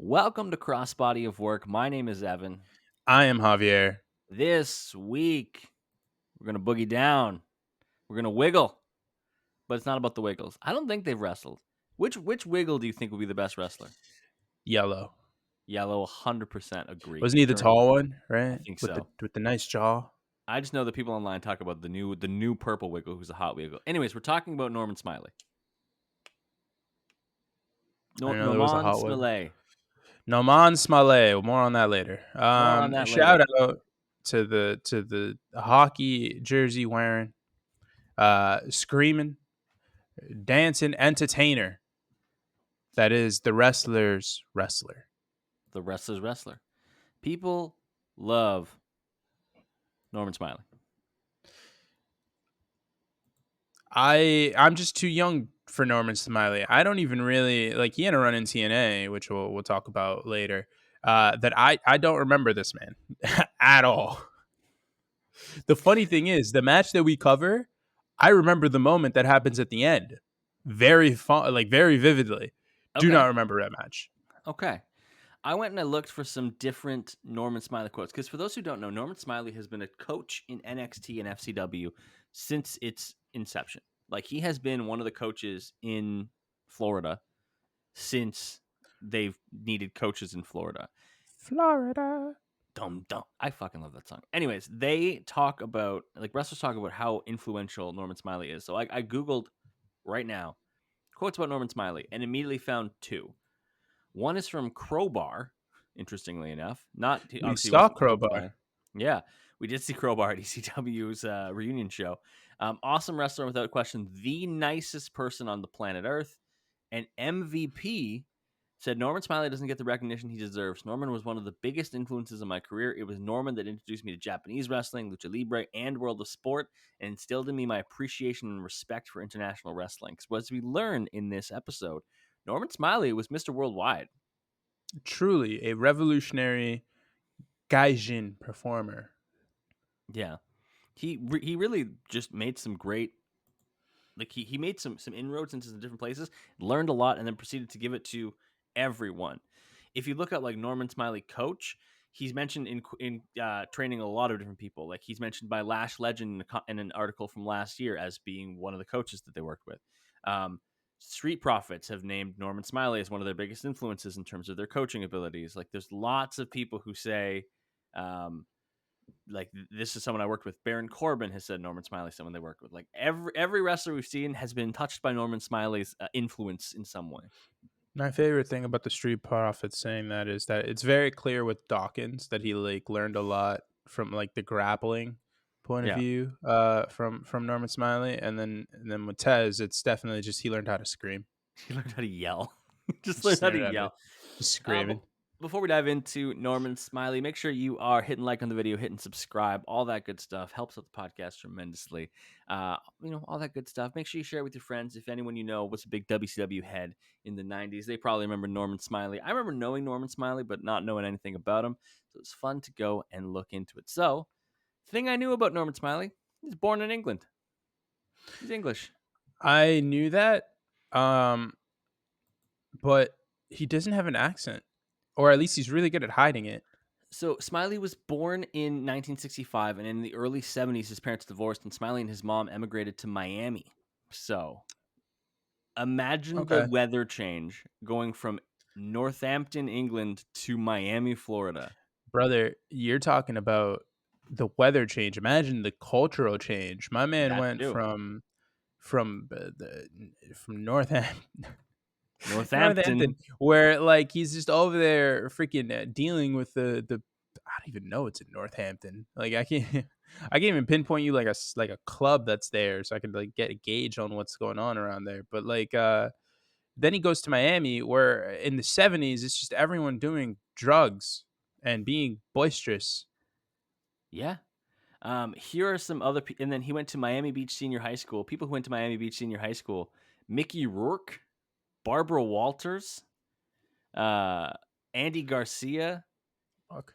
Welcome to Crossbody of Work. My name is Evan. I am Javier. This week, we're going to boogie down. We're going to wiggle, but it's not about the wiggles. I don't think they've wrestled. Which wiggle do you think would be the best wrestler? Yellow. Yellow, 100% agree. Wasn't he the tall one, I right? think With the so. with the nice jaw. I just know that people online talk about the new purple wiggle, who's a hot wiggle. Anyways, we're talking about Norman Smiley. I know there was a Norman hot one. Smiley. Norman Smiley. More on that later. More on that later. Shout out to the hockey jersey wearing, screaming, dancing entertainer. That is the wrestler's wrestler. The wrestler's wrestler. People love Norman Smiley. I'm just too young for Norman Smiley. I don't even really like. He had a run in TNA, which we'll talk about later. That I don't remember this man at all. The funny thing is, the match that we cover, I remember the moment that happens at the end, very vividly. Do Okay. not remember that match. Okay. I went and I looked for some different Norman Smiley quotes because for those who don't know, Norman Smiley has been a coach in NXT and FCW since its inception. Like he has been one of the coaches in Florida since they've needed coaches in Florida. Florida. Dum dum. I fucking love that song. Anyways, they talk about wrestlers talk about how influential Norman Smiley is. So I googled right now quotes about Norman Smiley and immediately found two. One is from Crowbar, interestingly enough. Not We obviously he saw wasn't coached Crowbar. by. Yeah, we did see Crowbar at ECW's reunion show. Awesome wrestler without question, the nicest person on the planet Earth. And MVP said Norman Smiley doesn't get the recognition he deserves. Norman was one of the biggest influences in my career. It was Norman that introduced me to Japanese wrestling, lucha libre, and world of sport, and instilled in me my appreciation and respect for international wrestling. Because as we learn in this episode, Norman Smiley was Mr. Worldwide. Truly a revolutionary gaijin performer. Yeah, he really just made some great he made some inroads into some different places, learned a lot, and then proceeded to give it to everyone. If you look up like Norman Smiley coach, he's mentioned in training a lot of different people. Like he's mentioned by Lash Legend in an article from last year as being one of the coaches that they worked with. Street Profits have named Norman Smiley as one of their biggest influences in terms of their coaching abilities. Like there's lots of people who say, um, this is someone I worked with. Baron Corbin has said Norman Smiley is someone they worked with. Like every wrestler we've seen has been touched by Norman Smiley's influence in some way. My favorite thing about the Street Profits saying that is that it's very clear with Dawkins that he like learned a lot from like the grappling point of Yeah, view from Norman Smiley, and then with Tez, it's definitely just he learned how to scream. he learned how to yell. Just learned Just how to learned how to yell. just But screaming. before we dive into Norman Smiley, make sure you are hitting like on the video, hitting subscribe, all that good stuff. Helps out the podcast tremendously. All that good stuff. Make sure you share it with your friends. If anyone you know was a big WCW head in the 90s, they probably remember Norman Smiley. I remember knowing Norman Smiley, but not knowing anything about him. So it's fun to go and look into it. So, thing I knew about Norman Smiley, he's born in England. He's English. I knew that, um, but he doesn't have an accent, or at least he's really good at hiding it. So Smiley was born in 1965, and in the early 70s, his parents divorced, and Smiley and his mom emigrated to Miami. So imagine the Okay, weather change going from Northampton, England, to Miami, Florida. brother, you're talking about the weather change. Imagine the cultural change. My man That went too. from Northampton, Northampton. Northampton, where like he's just over there freaking dealing with the. I don't even know it's in Northampton. Like I can't I can't even pinpoint you like like a club that's there, so I can like get a gauge on what's going on around there. But like then he goes to Miami, where in the '70s it's just everyone doing drugs and being boisterous. Yeah. Here are some other and then he went to Miami Beach Senior High School. People who went to Miami Beach Senior High School: Mickey Rourke, Barbara Walters, uh, Andy Garcia, Fuck.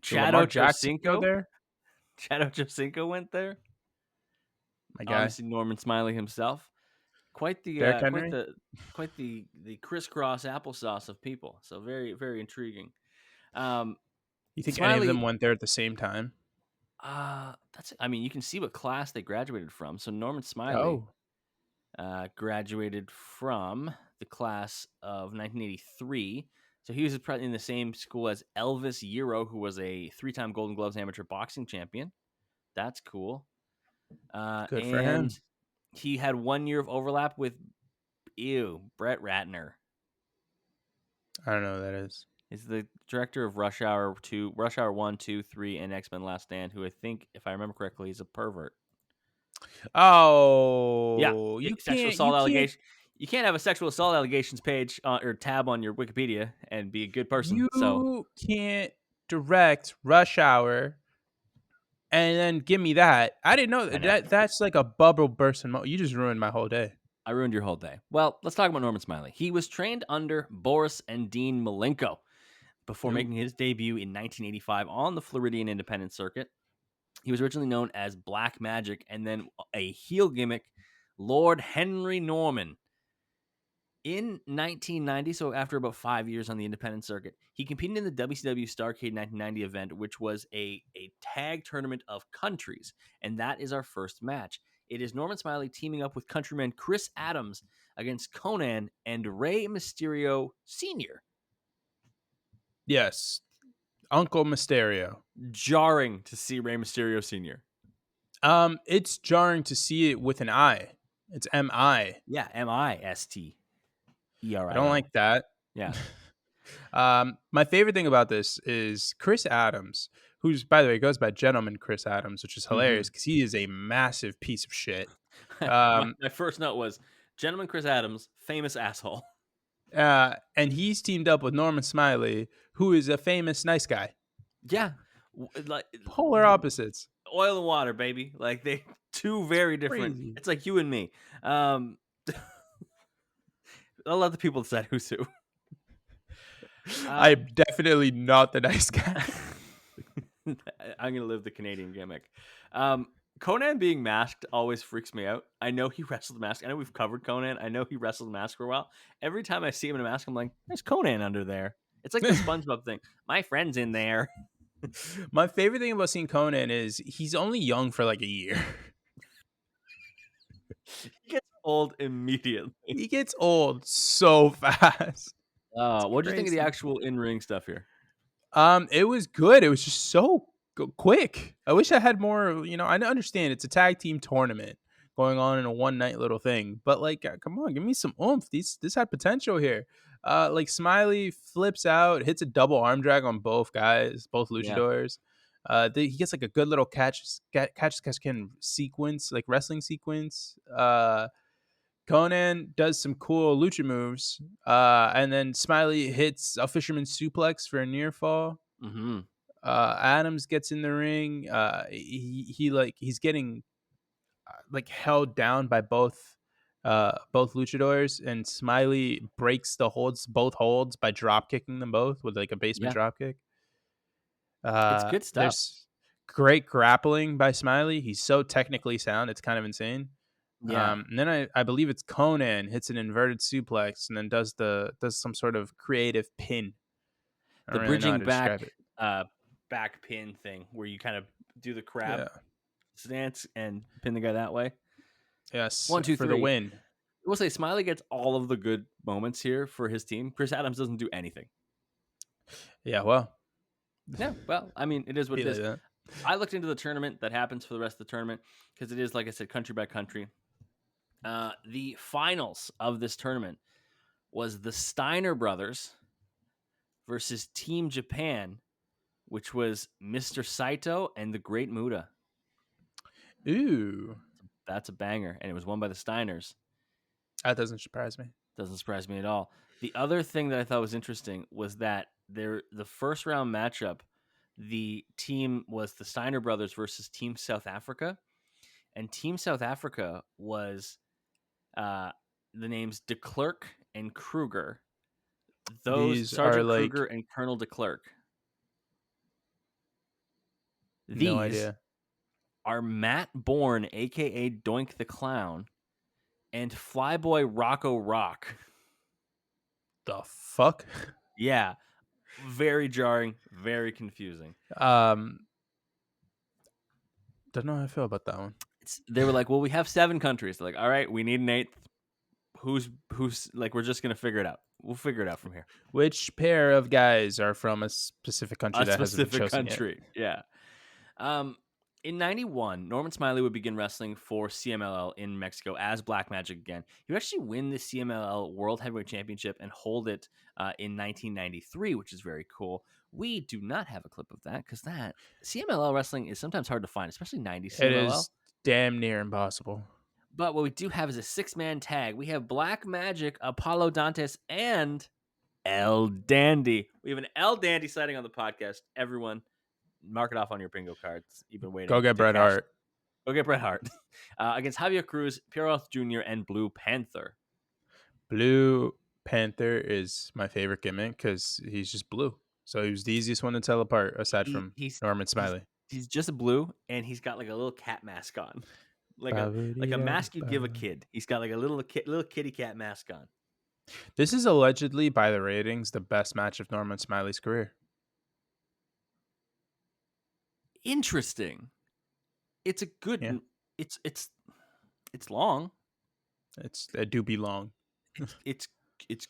Did Chad Lamar Jackson go Ochocinco. there? Chad Ochocinco went there. My guy. Obviously, Norman Smiley himself. Derrick quite Henry. the crisscross applesauce of people. So very very intriguing. Um, You think any of them Smiley, went there at the same time? that's I mean you can see what class they graduated from. So Norman Smiley Oh, graduated from the class of 1983. So he was in the same school as Elvis Euro, who was a three-time Golden Gloves amateur boxing champion. That's cool. good for And him. he had 1 year of overlap with Brett Ratner. I don't know who that is. He's the director of Rush Hour 2, Rush Hour 1, 2, 3, and X-Men Last Stand, who I think, if I remember correctly, is a pervert. Yeah, Oh, sexual assault allegation. You can't have a sexual assault allegations page or tab on your Wikipedia and be a good person. So you can't direct Rush Hour and then give me that. I didn't know I know that's like a bubble burst in You just ruined my whole day. I ruined your whole day. Well, let's talk about Norman Smiley. He was trained under Boris and Dean Malenko before Ooh. making his debut in 1985 on the Floridian Independent Circuit. He was originally known as Black Magic and then a heel gimmick, Lord Henry Norman. In 1990, so after about 5 years on the independent circuit, he competed in the WCW Starrcade 1990 event, which was a tag tournament of countries. And that is our first match. It is Norman Smiley teaming up with countryman Chris Adams against Conan and Rey Mysterio Sr. Yes, Uncle Mysterio. Jarring to see Rey Mysterio Sr. It's jarring to see it with an I. It's M-I. Yeah, Misterio. I don't like that. Yeah. My favorite thing about this is Chris Adams, who's, by the way, goes by Gentleman Chris Adams, which is Mm-hmm. hilarious because he is a massive piece of shit. my, Um, my first note was Gentleman Chris Adams, famous asshole. and he's teamed up with Norman Smiley, who is a famous nice guy. Yeah. Like Polar opposites. oil and water, baby. Like they two very different. Crazy. It's like you and me. Um I'll let the people decide who's who. Uh I'm definitely not the nice guy. I'm gonna live the Canadian gimmick. Um Conan being masked always freaks me out. I know he wrestled masked. I know we've covered Conan. I know he wrestled masked for a while. Every time I see him in a mask, I'm like, there's Conan under there. It's like the SpongeBob thing. My friend's in there. My favorite thing about seeing Conan is he's only young for like a year. He gets old immediately. He gets old so fast. It's What do you think of the crazy. actual in-ring stuff here? It was good. It was just so quick. I wish I had more. I understand it's a tag team tournament going on in a one night little thing, but like, come on, give me some oomph. This had potential here. Like Smiley flips out, hits a double arm drag on both guys, both Yeah. luchadors. He gets like a good little catch can sequence, like wrestling sequence. Conan does some cool lucha moves, and then Smiley hits a fisherman suplex for a near fall. Mm-hmm. Adams gets in the ring. He's getting like held down by both luchadors, and Smiley breaks both holds by drop kicking them both with like a basement Yeah. drop kick. It's good stuff. There's great grappling by Smiley. He's so technically sound; it's kind of insane. Yeah. And then I believe it's Conan hits an inverted suplex and then does some sort of creative pin. I The don't really know how bridging to describe back it. back pin thing where you kind of do the crab Yeah. stance and pin the guy that way. Yes, One, two, for the three. win. We'll say Smiley gets all of the good moments here for his team. Chris Adams doesn't do anything. Yeah, well, Yeah, well, I mean, it is what be it like is. that. I looked into the tournament that happens for the rest of the tournament because it is, like I said, country by country. The finals of this tournament was the Steiner brothers versus Team Japan, which was Mr. Saito and the Great Muta. Ooh, That's a banger, and it was won by the Steiners. that doesn't surprise me. Doesn't surprise me at all. The other thing that I thought was interesting was that the first round matchup, the team was the Steiner brothers versus Team South Africa, and Team South Africa was uh, the names De Klerk and Kruger. Those These are Sergeant Kruger like and Colonel De Klerk. no These idea. are Matt Bourne, aka Doink the Clown, and Flyboy Rocco Rock. The fuck? Yeah, very jarring, very confusing. Um, don't know how I feel about that one. They were like, "Well, we have 7 countries." They're like, "All right, we need an 8th. Who's like? We're just gonna figure it out. We'll figure it out from here." Which pair of guys are from a specific country A that hasn't been specific chosen yet? country, yeah. Um, in '91, Norman Smiley would begin wrestling for CMLL in Mexico as Black Magic again. He would actually win the CMLL World Heavyweight Championship and hold it in 1993, which is very cool. We do not have a clip of that because that CMLL wrestling is sometimes hard to find, especially '90s It CMLL. is damn near impossible. But what we do have is a 6-man tag. We have Black Magic, Apollo Dantes, and El Dandy. We have an El Dandy sighting on the podcast. Everyone, mark it off on your bingo cards. You've been Go waiting get to Bret cash. Hart. Go get Bret Hart against Javier Cruz, Pierre Jr., and Blue Panther. Blue Panther is my favorite gimmick because he's just blue. So he was the easiest one to tell apart aside He, from he's Norman he's Smiley. he's just blue, and he's got like a little cat mask on, like a mask you give a kid. He's got like a little kitty cat mask on. This is allegedly, by the ratings, the best match of Norman Smiley's career. Interesting. It's a Yeah, good. It's long. it do be long. It's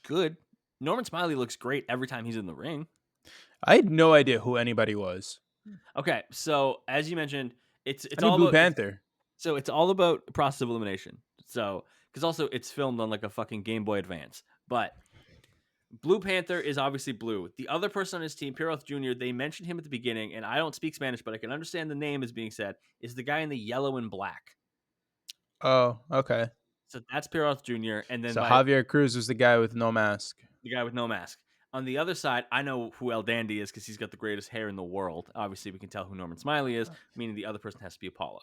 good. Norman Smiley looks great every time he's in the ring. I had no idea who anybody was. Okay, so as you mentioned, it's I knew all Blue about Panther. it's all about process of elimination. So because also it's filmed on like a fucking Game Boy Advance, but Blue Panther is obviously blue. The other person on his team, Pierre Jr., they mentioned him at the beginning, and I don't speak Spanish, but I can understand the name is being said, is the guy in the yellow and black. Oh, okay. So that's Pierre Jr., and then So by Javier Cruz was the guy with no mask. the guy with no mask. On the other side, I know who El Dandy is because he's got the greatest hair in the world. Obviously, we can tell who Norman Smiley is, meaning the other person has to be Apollo.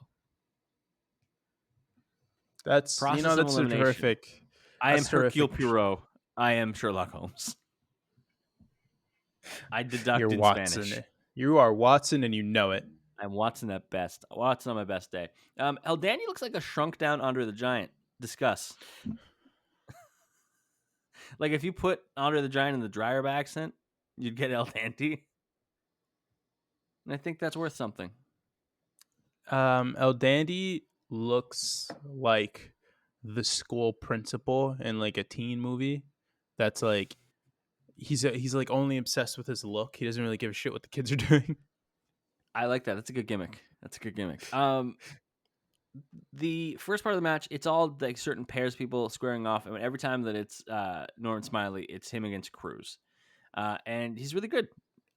That's Process of that's a elimination. terrific. I am That's Hercule terrific. Poirot. I am Sherlock Holmes. I You're deduct in Spanish. Watson. You are Watson, and you know it. I'm Watson at best. Watson on my best day. El Dandy looks like a shrunk down Andre the Giant. Discuss. Like if you put Andre the Giant in the dryer by accent, you'd get El Dandy. And I think that's worth something. El Dandy looks like the school principal in like a teen movie. That's like he's like only obsessed with his look. He doesn't really give a shit what the kids are doing. I like that. That's a good gimmick. That's a good gimmick. The first part of the match, it's all like certain pairs of people squaring off, and every time that it's Norman Smiley, it's him against Cruz, and he's really good.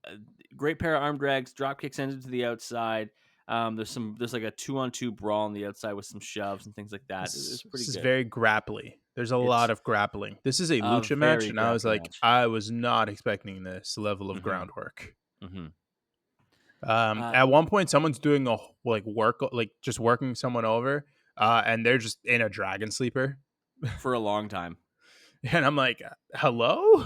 Uh, Great pair of arm drags, drop kicks ended to the outside. There's like a 2-on-2 brawl on the outside with some shoves and things like that. It's pretty This is good. very grapply. There's a lot It's of grappling. This is a a lucha match, very and I was grappling like, match. I was not expecting this level of Mm-hmm. groundwork. Mm-hmm. At one point, someone's doing a like work, like just working someone over, and they're just in a dragon sleeper, For a long time. and I'm like, hello.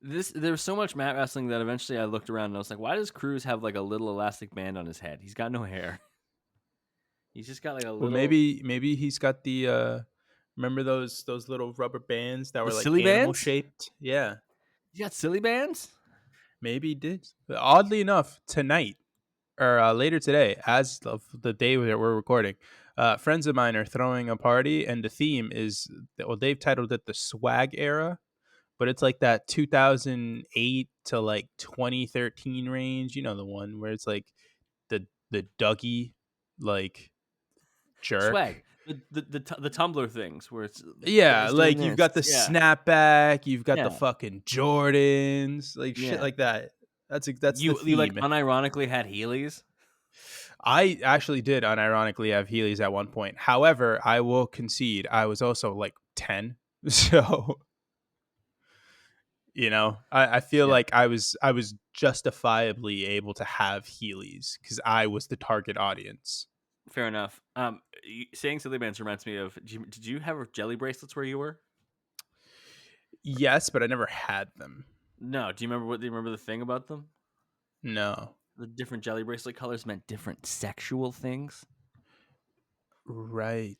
There's so much mat wrestling that eventually I looked around and I was like, why does Cruz have like a little elastic band on his head? He's got no hair. He's just got like a Well, little maybe he's got the remember those little rubber bands that the were like silly animal bands. shaped? Yeah, You got silly bands. maybe he did. But oddly enough, tonight or later today, as of the day that we're recording, friends of mine are throwing a party, and the theme is well, they've titled it the Swag Era, but it's like that 2008 to like 2013 range. You know, the one where it's like the Dougie like Swag. jerk. The Tumblr things where it's Yeah, guys doing like you've this. got the Yeah. snapback, you've got the Yeah. fucking Jordans, like shit Yeah. like that. That's the You like theme. unironically had Heelys. I actually did unironically have Heelys at one point. However, I will concede I was also like 10. So, I feel Yeah. like I was justifiably able to have Heelys because I was the target audience. Fair enough. Saying silly bands reminds me of. Did you have jelly bracelets where you were? Yes, but I never had them. No. Do you remember Do you remember the thing about them? No. The different jelly bracelet colors meant different sexual things. Right.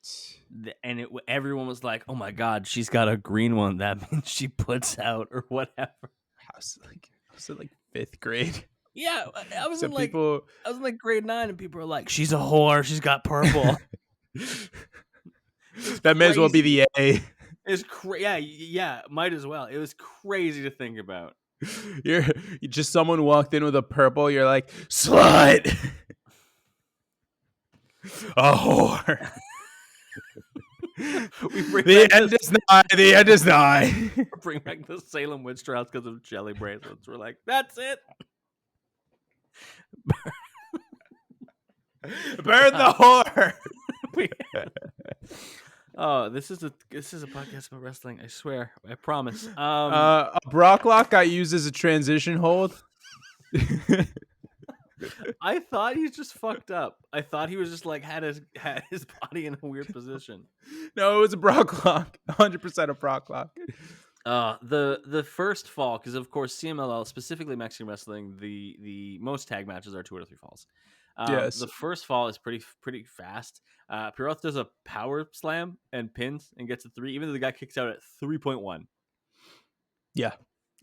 And everyone was like, "Oh my god, she's got a green one. That means she puts out or whatever." I was in like 5th grade. Yeah, I was So in like people grade 9, and people were like, "She's a whore. She's got purple." It was that may as well be crazy. the A. It's yeah, yeah, might as well. It was crazy to think about. You're just someone walked in with a purple, you're like, slut. A whore. We bring The back end is nigh. The end is nigh. bring back the Salem witch trials because of jelly bracelets. We're like, that's it. Burn the whore. Oh, this is a podcast about wrestling. I swear. I promise. A Brock lock got used as a transition hold. I thought he just fucked up. I thought he was just like had his body in a weird position. No, it was a Brock lock. 100% a Brock lock. The first fall, because of course CMLL, specifically Mexican wrestling, the most tag matches are 2 out of 3 falls. Yes. The first fall is pretty fast. Piroth does a power slam and pins and gets a 3, even though the guy kicks out at 3.1. Yeah.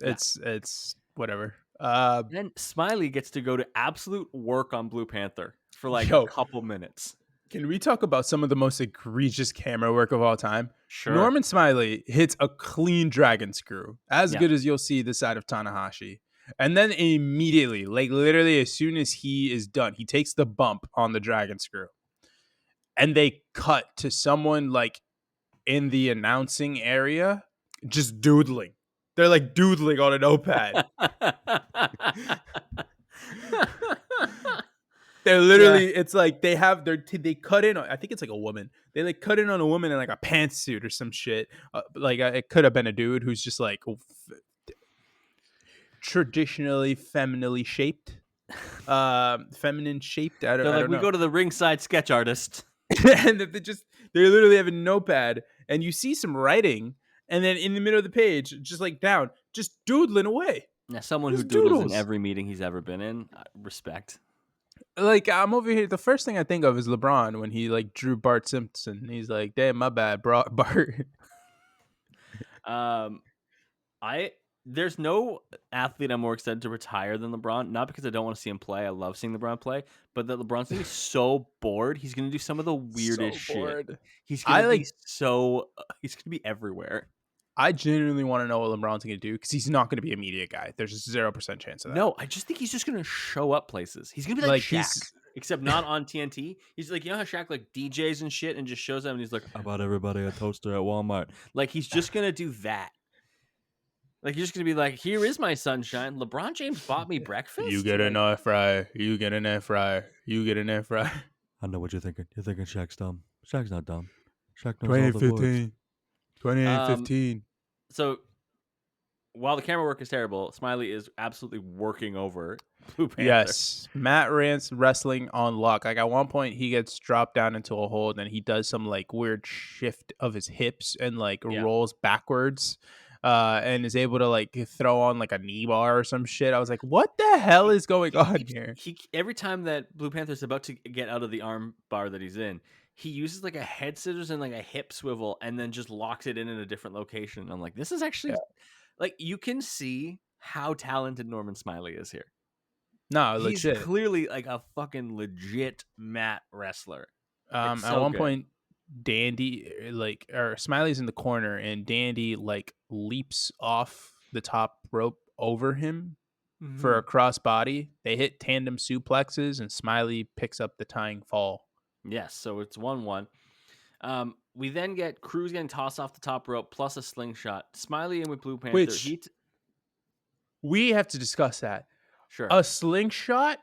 It's whatever. Then Smiley gets to go to absolute work on Blue Panther for like Yo. a couple minutes. Can we talk about some of the most egregious camera work of all time? Sure. Norman Smiley hits a clean dragon screw, as Yeah. good as you'll see this side of Tanahashi. And then immediately, like literally as soon as he is done, he takes the bump on the dragon screw. And they cut to someone like in the announcing area just doodling. They're like doodling on a notepad. They're literally, it's like they have they cut in. I think it's like a woman. They like cut in on a woman in like a pantsuit or some shit. It could have been a dude who's just like traditionally femininely shaped, feminine shaped. I They're like, don't we know. go to the ringside sketch artist. And they literally have a notepad, and you see some writing, and then in the middle of the page, just like down, just doodling away. Now, someone who Just doodles in doodles. every meeting he's ever been in, respect. Like I'm over here. The first thing I think of is LeBron when he like drew Bart Simpson. He's like, "Damn, my bad, Bart." There's no athlete I'm more excited to retire than LeBron. Not because I don't want to see him play. I love seeing LeBron play, but that LeBron's gonna be so bored. He's gonna do some of the weirdest shit. He's gonna be he's gonna be everywhere. I genuinely want to know what LeBron's going to do because he's not going to be a media guy. There's a 0% chance of that. No, I just think he's just gonna show up places. He's gonna be like Shaq, he's except not on TNT. He's like, you know how Shaq like DJs and shit and just shows up and he's like, I bought everybody a toaster at Walmart. Like he's just gonna do that. Like you're just gonna be like, here is my sunshine. LeBron James bought me breakfast. You get an air fryer. You get an air fryer. You get an air fryer. I know what you're thinking. You're thinking Shaq's dumb. Shaq's not dumb. Shaq knows all the words. 28-15. So while the camera work is terrible, Smiley is absolutely working over Blue Panther. Yes, Matt Rance wrestling on luck. Like at one point, he gets dropped down into a hold, and he does some like weird shift of his hips and like rolls backwards, and is able to like throw on like a knee bar or some shit. I was like, what the hell is going on here? He every time that Blue Panther's about to get out of the arm bar that he's in, he uses like a head scissors and like a hip swivel, and then just locks it in a different location. I'm like, this is actually like you can see how talented Norman Smiley is here. No, he's legit. Clearly like a fucking legit mat wrestler. At one point, Dandy or Smiley's in the corner, and Dandy like leaps off the top rope over him for a crossbody. They hit tandem suplexes, and Smiley picks up the tying fall. Yes, so it's 1-1. We then get Cruz getting tossed off the top rope plus a slingshot. Smiley in with Blue Panther. Which we have to discuss that. Sure. A slingshot,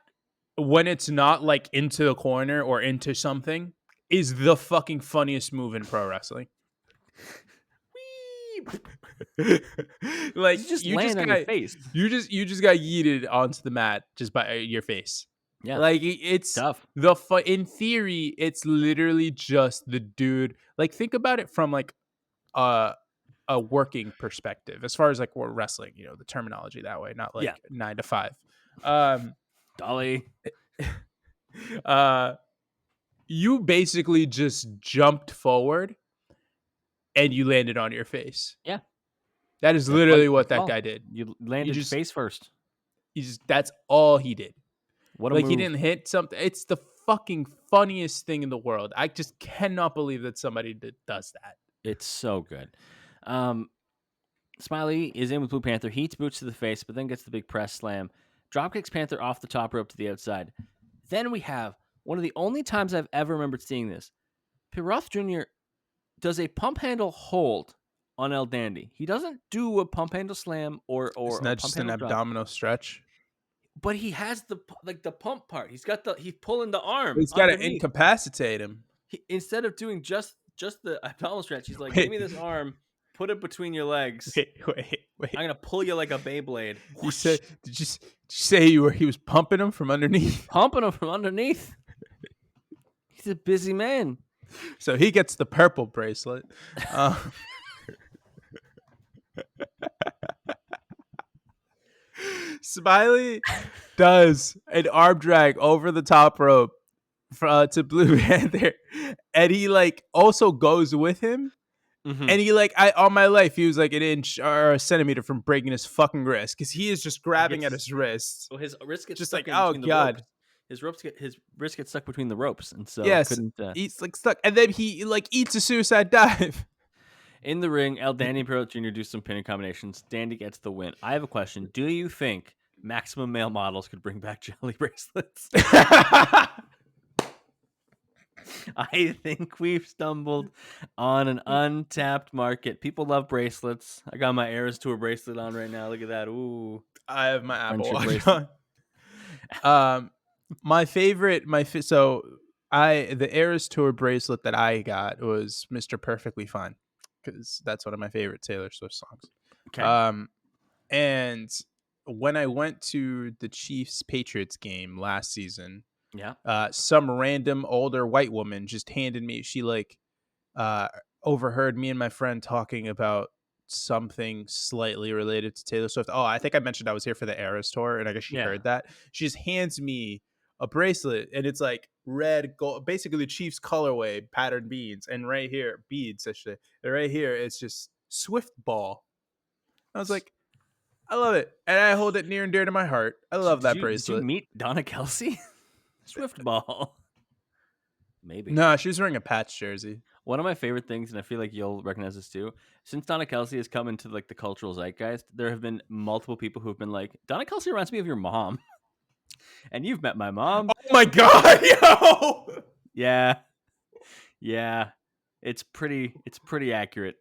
when it's not like into the corner or into something, is the fucking funniest move in pro wrestling. Like you just on your face. You just got yeeted onto the mat just by your face. Yeah, like it's tough. In theory, it's literally just the dude. Like think about it from like a working perspective, as far as like we're wrestling, you know, the terminology that way, not like 9 to 5. Dolly. you basically just jumped forward and you landed on your face. Yeah, That is literally what that's that all. guy did. You He landed just face first. that's all he did. What a Like he move! didn't hit something. It's the fucking funniest thing in the world. I just cannot believe that somebody does that. It's so good. Um, Smiley is in with Blue Panther. He eats boots to the face, but then gets the big press slam. Dropkicks Panther off the top rope to the outside. Then we have one of the only times I've ever remembered seeing this. Piroth Jr. does a pump handle hold on El Dandy. He doesn't do a pump handle slam Isn't or that pump just an handle drop, abdominal stretch? but he has the pump part. He's pulling the arm He's got to underneath. incapacitate him. Instead of doing just the abdominal stretch, he's like, "Give Wait, me this arm, put it between your legs. wait. I'm gonna pull you like a Beyblade." You Whoosh. said did you say he was pumping him from underneath? Pumping him from underneath. He's a busy man. So he gets the purple bracelet. Um, Smiley does an arm drag over the top rope to Blue Panther, and he like also goes with him. Mm-hmm. And he like I on my life he was like an inch or a centimeter from breaking his fucking wrist because he is just grabbing at his wrist, So his wrist gets just stuck like in oh between the ropes. god, His wrist gets stuck between the ropes, and so yes, couldn't. he's like stuck, and then he like eats a suicide dive. In the ring, El Dandy and Pearl Jr. do some pinning combinations. Dandy gets the win. I have a question. Do you think Maximum Male Models could bring back jelly bracelets? I think we've stumbled on an untapped market. People love bracelets. I got my Eras Tour bracelet on right now. Look at that. Ooh. I have my Apple Friendship Watch bracelet. on. My favorite, so the Eras Tour bracelet that I got was Mr. Perfectly Fine because that's one of my favorite Taylor Swift songs. Okay. And when I went to the Chiefs Patriots game last season, Yeah. some random older white woman just handed me. She like uh, overheard me and my friend talking about something slightly related to Taylor Swift. Oh, I think I mentioned I was here for the Eras tour, and I guess she Yeah. heard that. She just hands me a bracelet, and it's like red gold, basically the Chiefs colorway patterned beads, and right here beads actually. And right here it's just Swift ball. I was like, I love it, and I hold it near and dear to my heart. I love that Did you bracelet. meet Donna Kelsey? Swift ball. Maybe. No, she was wearing a Pats jersey. One of my favorite things, and I feel like you'll recognize this too, since Donna Kelsey has come into like the cultural zeitgeist, there have been multiple people who have been like, Donna Kelsey reminds me of your mom. And you've met my mom. Oh my god, yo! Yeah. Yeah. It's pretty accurate.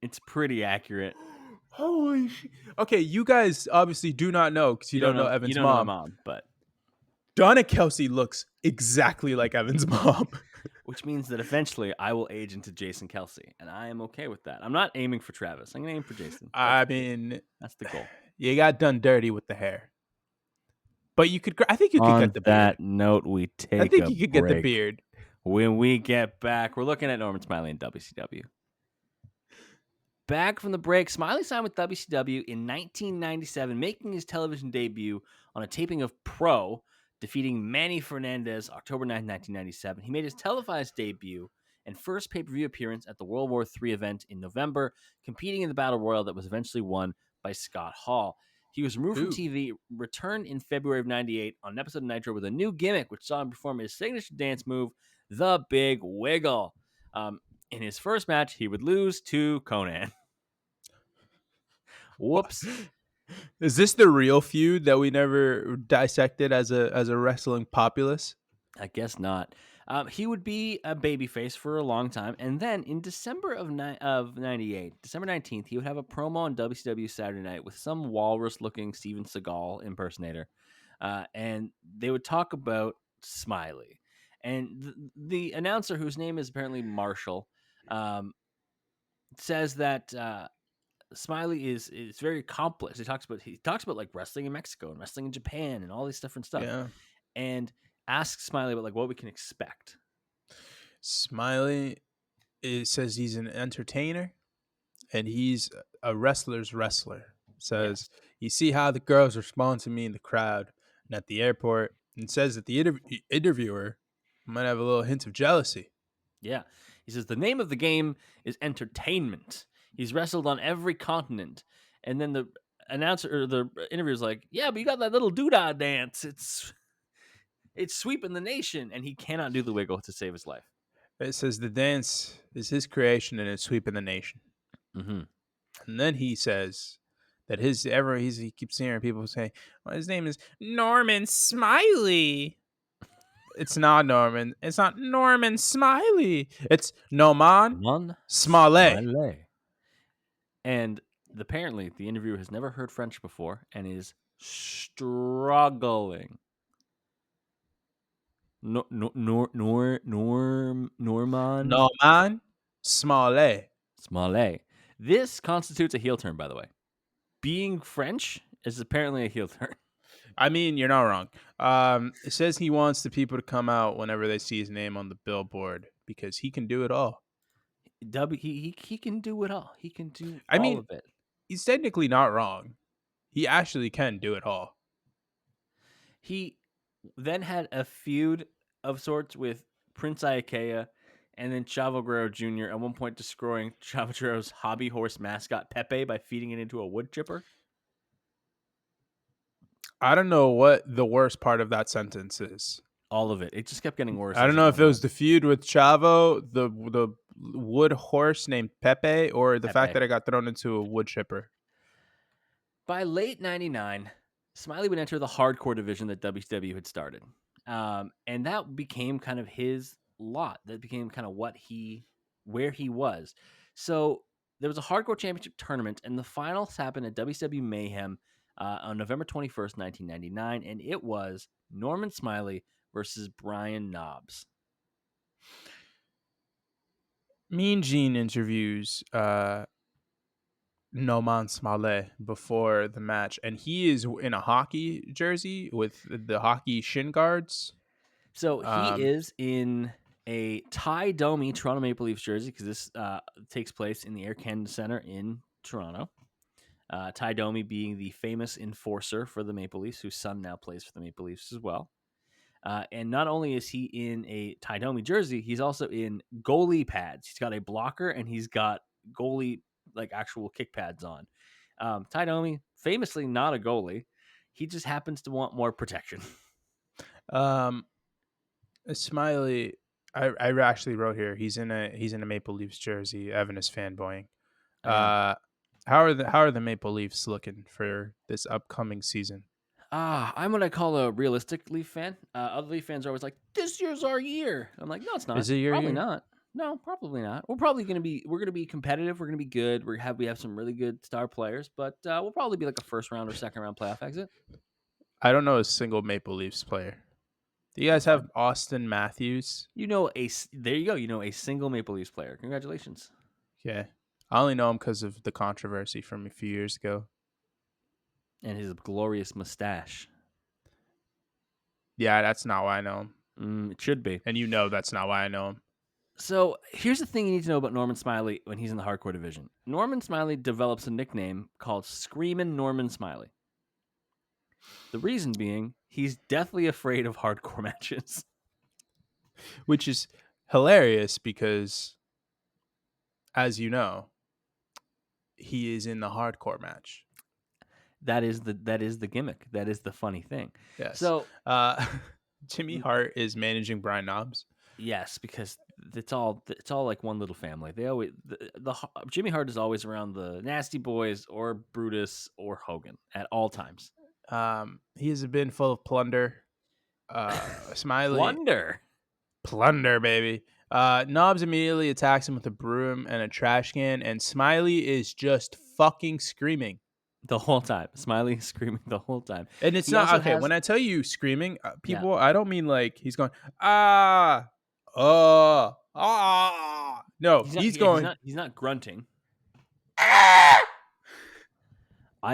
It's pretty accurate. Holy shit. Okay, you guys obviously do not know because you don't know You Evan's don't know my mom. mom, but Donna Kelsey looks exactly like Evan's mom. which means that eventually I will age into Jason Kelsey, and I am okay with that. I'm not aiming for Travis. I'm gonna aim for Jason. I mean, That's the goal. you got done dirty with the hair, but you could. I think you could On get the that beard. note, we take I think a you could get the break. beard. When we get back, we're looking at Norman Smiley in WCW. Back from the break, Smiley signed with WCW in 1997, making his television debut on a taping of Pro, defeating Manny Fernandez October 9, 1997. He made his televised debut and first pay-per-view appearance at the World War III event in November, competing in the Battle Royal that was eventually won by Scott Hall. He was removed from TV, returned in February of 98 on an episode of Nitro with a new gimmick, which saw him perform his signature dance move, the Big Wiggle. In his first match, he would lose to Conan. Whoops. Is this the real feud that we never dissected as a wrestling populace? I guess not. He would be a babyface for a long time, and then in December of '98, December 19th, he would have a promo on WCW Saturday Night with some walrus-looking Steven Seagal impersonator, and they would talk about Smiley. And the announcer, whose name is apparently Marshall, says that Smiley is very accomplished. He talks about like wrestling in Mexico and wrestling in Japan and all these different stuff, Yeah. and asks Smiley about like what we can expect. Smiley says he's an entertainer and he's a wrestler's wrestler. Says you see how the girls respond to me in the crowd and at the airport, and says that the interviewer Might have a little hint of jealousy. Yeah. He says the name of the game is entertainment. He's wrestled on every continent. And then the announcer or the interviewer's like, yeah, but you got that little doodah dance. It's sweeping the nation. And he cannot do the wiggle to save his life. It says the dance is his creation and it's sweeping the nation. Mm-hmm. And then he says that he keeps hearing people say, well, his name is Norman Smiley. It's not Norman. It's not Norman Smiley. It's Norman One Smiley. Smiley. And apparently the interviewer has never heard French before and is struggling. Norman Norman Smiley. Smiley. This constitutes a heel turn, by the way. Being French is apparently a heel turn. I mean, you're not wrong. It says he wants the people to come out whenever they see his name on the billboard because he can do it all. He can do it all. He can do I all mean, of it. he's technically not wrong. He actually can do it all. He then had a feud of sorts with Prince Iaukea and then Chavo Guerrero Jr. at one point destroying Chavo Guerrero's hobby horse mascot Pepe by feeding it into a wood chipper. I don't know what the worst part of that sentence is. All of it. It just kept getting worse. I don't know if it was the feud with Chavo, the wood horse named Pepe, or the fact Pepe. that I got thrown into a wood chipper. By late 99, Smiley would enter the hardcore division that WCW had started. And that became kind of his lot. That became kind of where he was. So there was a hardcore championship tournament, and the finals happened at WCW Mayhem on November 21st, 1999. And it was Norman Smiley versus Brian Knobbs. Mean Gene interviews Norman Smiley before the match, and he is in a hockey jersey with the hockey shin guards. So he is in a Ty Domi Toronto Maple Leafs jersey because this takes place in the Air Canada Centre in Toronto. Ty Domi being the famous enforcer for the Maple Leafs, whose son now plays for the Maple Leafs as well. And not only is he in a Ty Domi jersey, he's also in goalie pads. He's got a blocker and he's got goalie, like actual kick pads on. Ty Domi, famously not a goalie. He just happens to want more protection. Smiley, I actually wrote here. He's in a Maple Leafs jersey. Evan is fanboying. How are the Maple Leafs looking for this upcoming season? I'm what I call a realistic Leaf fan. Other Leaf fans are always like, "This year's our year." I'm like, "No, it's not. Is it your Probably year? not. No, probably not. We're gonna be competitive. We're gonna be good. We have some really good star players, but we'll probably be like a first round or second round playoff exit." I don't know a single Maple Leafs player. Do you guys That's fine. have Austin Matthews? There you go. You know a single Maple Leafs player. Congratulations. Yeah. I only know him because of the controversy from a few years ago. And his glorious mustache. Yeah, that's not why I know him. It should be. And you know that's not why I know him. So here's the thing you need to know about Norman Smiley when he's in the hardcore division. Norman Smiley develops a nickname called Screaming Norman Smiley. The reason being, he's deathly afraid of hardcore matches. Which is hilarious because, as you know, he is in the hardcore match. That is the gimmick. That is the funny thing. Yes. So Jimmy Hart is managing Brian Knobbs. Yes, because it's all like one little family. They always Jimmy Hart is always around the Nasty Boys or Brutus or Hogan at all times. He has a bin full of plunder. Smiley plunder, baby. Knobbs immediately attacks him with a broom and a trash can, and Smiley is just fucking screaming the whole time. Smiley screaming the whole time, and it's not okay. When I tell you screaming, people, I don't mean like he's going No, he's going. He's not grunting. I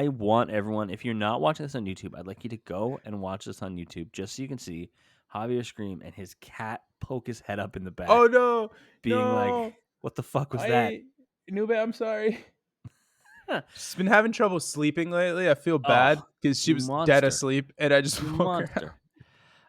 want everyone, if you're not watching this on YouTube, I'd like you to go and watch this on YouTube just so you can see Javier scream and his cat poke his head up in the back. Oh no! Being like, what the fuck was that? Nube, I'm sorry. She's been having trouble sleeping lately. I feel bad because she was dead asleep and I just woke her up.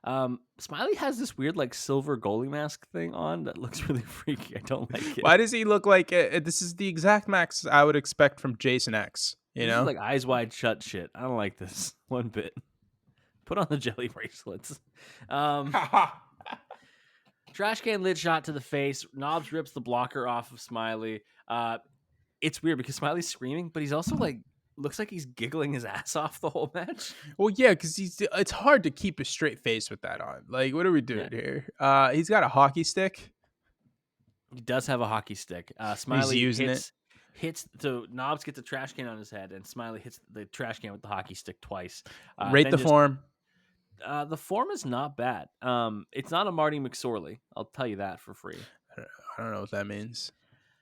Smiley has this weird like silver goalie mask thing on that looks really freaky. I don't like it. Why does he look like this is the exact max I would expect from Jason X, you This is know? like eyes wide shut shit. I don't like this one bit. Put on the jelly bracelets. Um, Trash can lid shot to the face. Knobs rips the blocker off of Smiley. It's weird because Smiley's screaming, but he's also like looks like he's giggling his ass off the whole match. Well, yeah, because it's hard to keep a straight face with that on. Like, what are we Yeah, doing here? He's got a hockey stick. he does have a hockey stick. He's Smiley using it. hits so Knobs gets a trash can on his head, and Smiley hits the trash can with the hockey stick twice. Rate Then the just form. the form is not bad. It's not a Marty McSorley. I'll tell you that for free. I don't know what that means.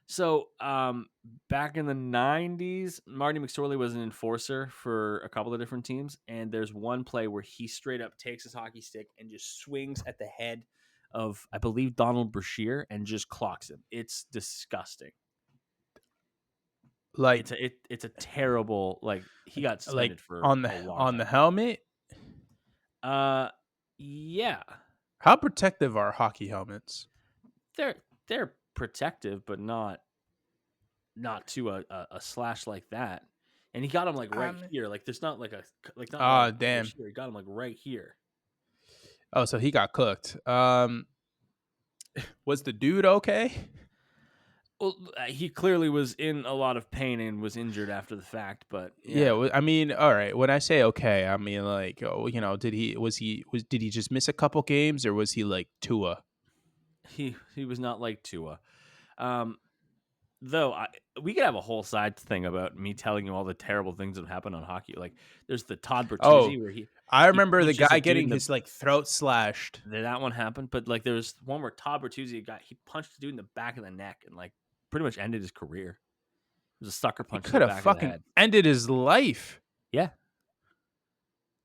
So, back in the 90s, Marty McSorley was an enforcer for a couple of different teams, and there's one play where he straight up takes his hockey stick and just swings at the head of, I believe, Donald Brashear and just clocks him. It's disgusting. Like, It's a terrible, like, he got like suspended for on a long the time. helmet. Uh, yeah, How protective are hockey helmets? they're protective, but not to a slash like that. And he got him like right here. Like there's not like not Oh, like damn. here. He got him like right here. Oh, so he got cooked. Was the dude okay? Well, he clearly was in a lot of pain and was injured after the fact. But Yeah, yeah, I mean, all right. When I say okay, I mean like, oh, did he just miss a couple games or was he like Tua? he was not like Tua. Um, though we could have a whole side thing about me telling you all the terrible things that happen on hockey. Like there's the Todd Oh, Bertuzzi where I he remember the punches a guy dude getting in the his like throat slashed. that one happened. But like there's one where Todd Bertuzzi he punched a dude in the back of the neck and like pretty much ended his career. It was a sucker He punch to could the have back of the fucking head. ended his life. Yeah,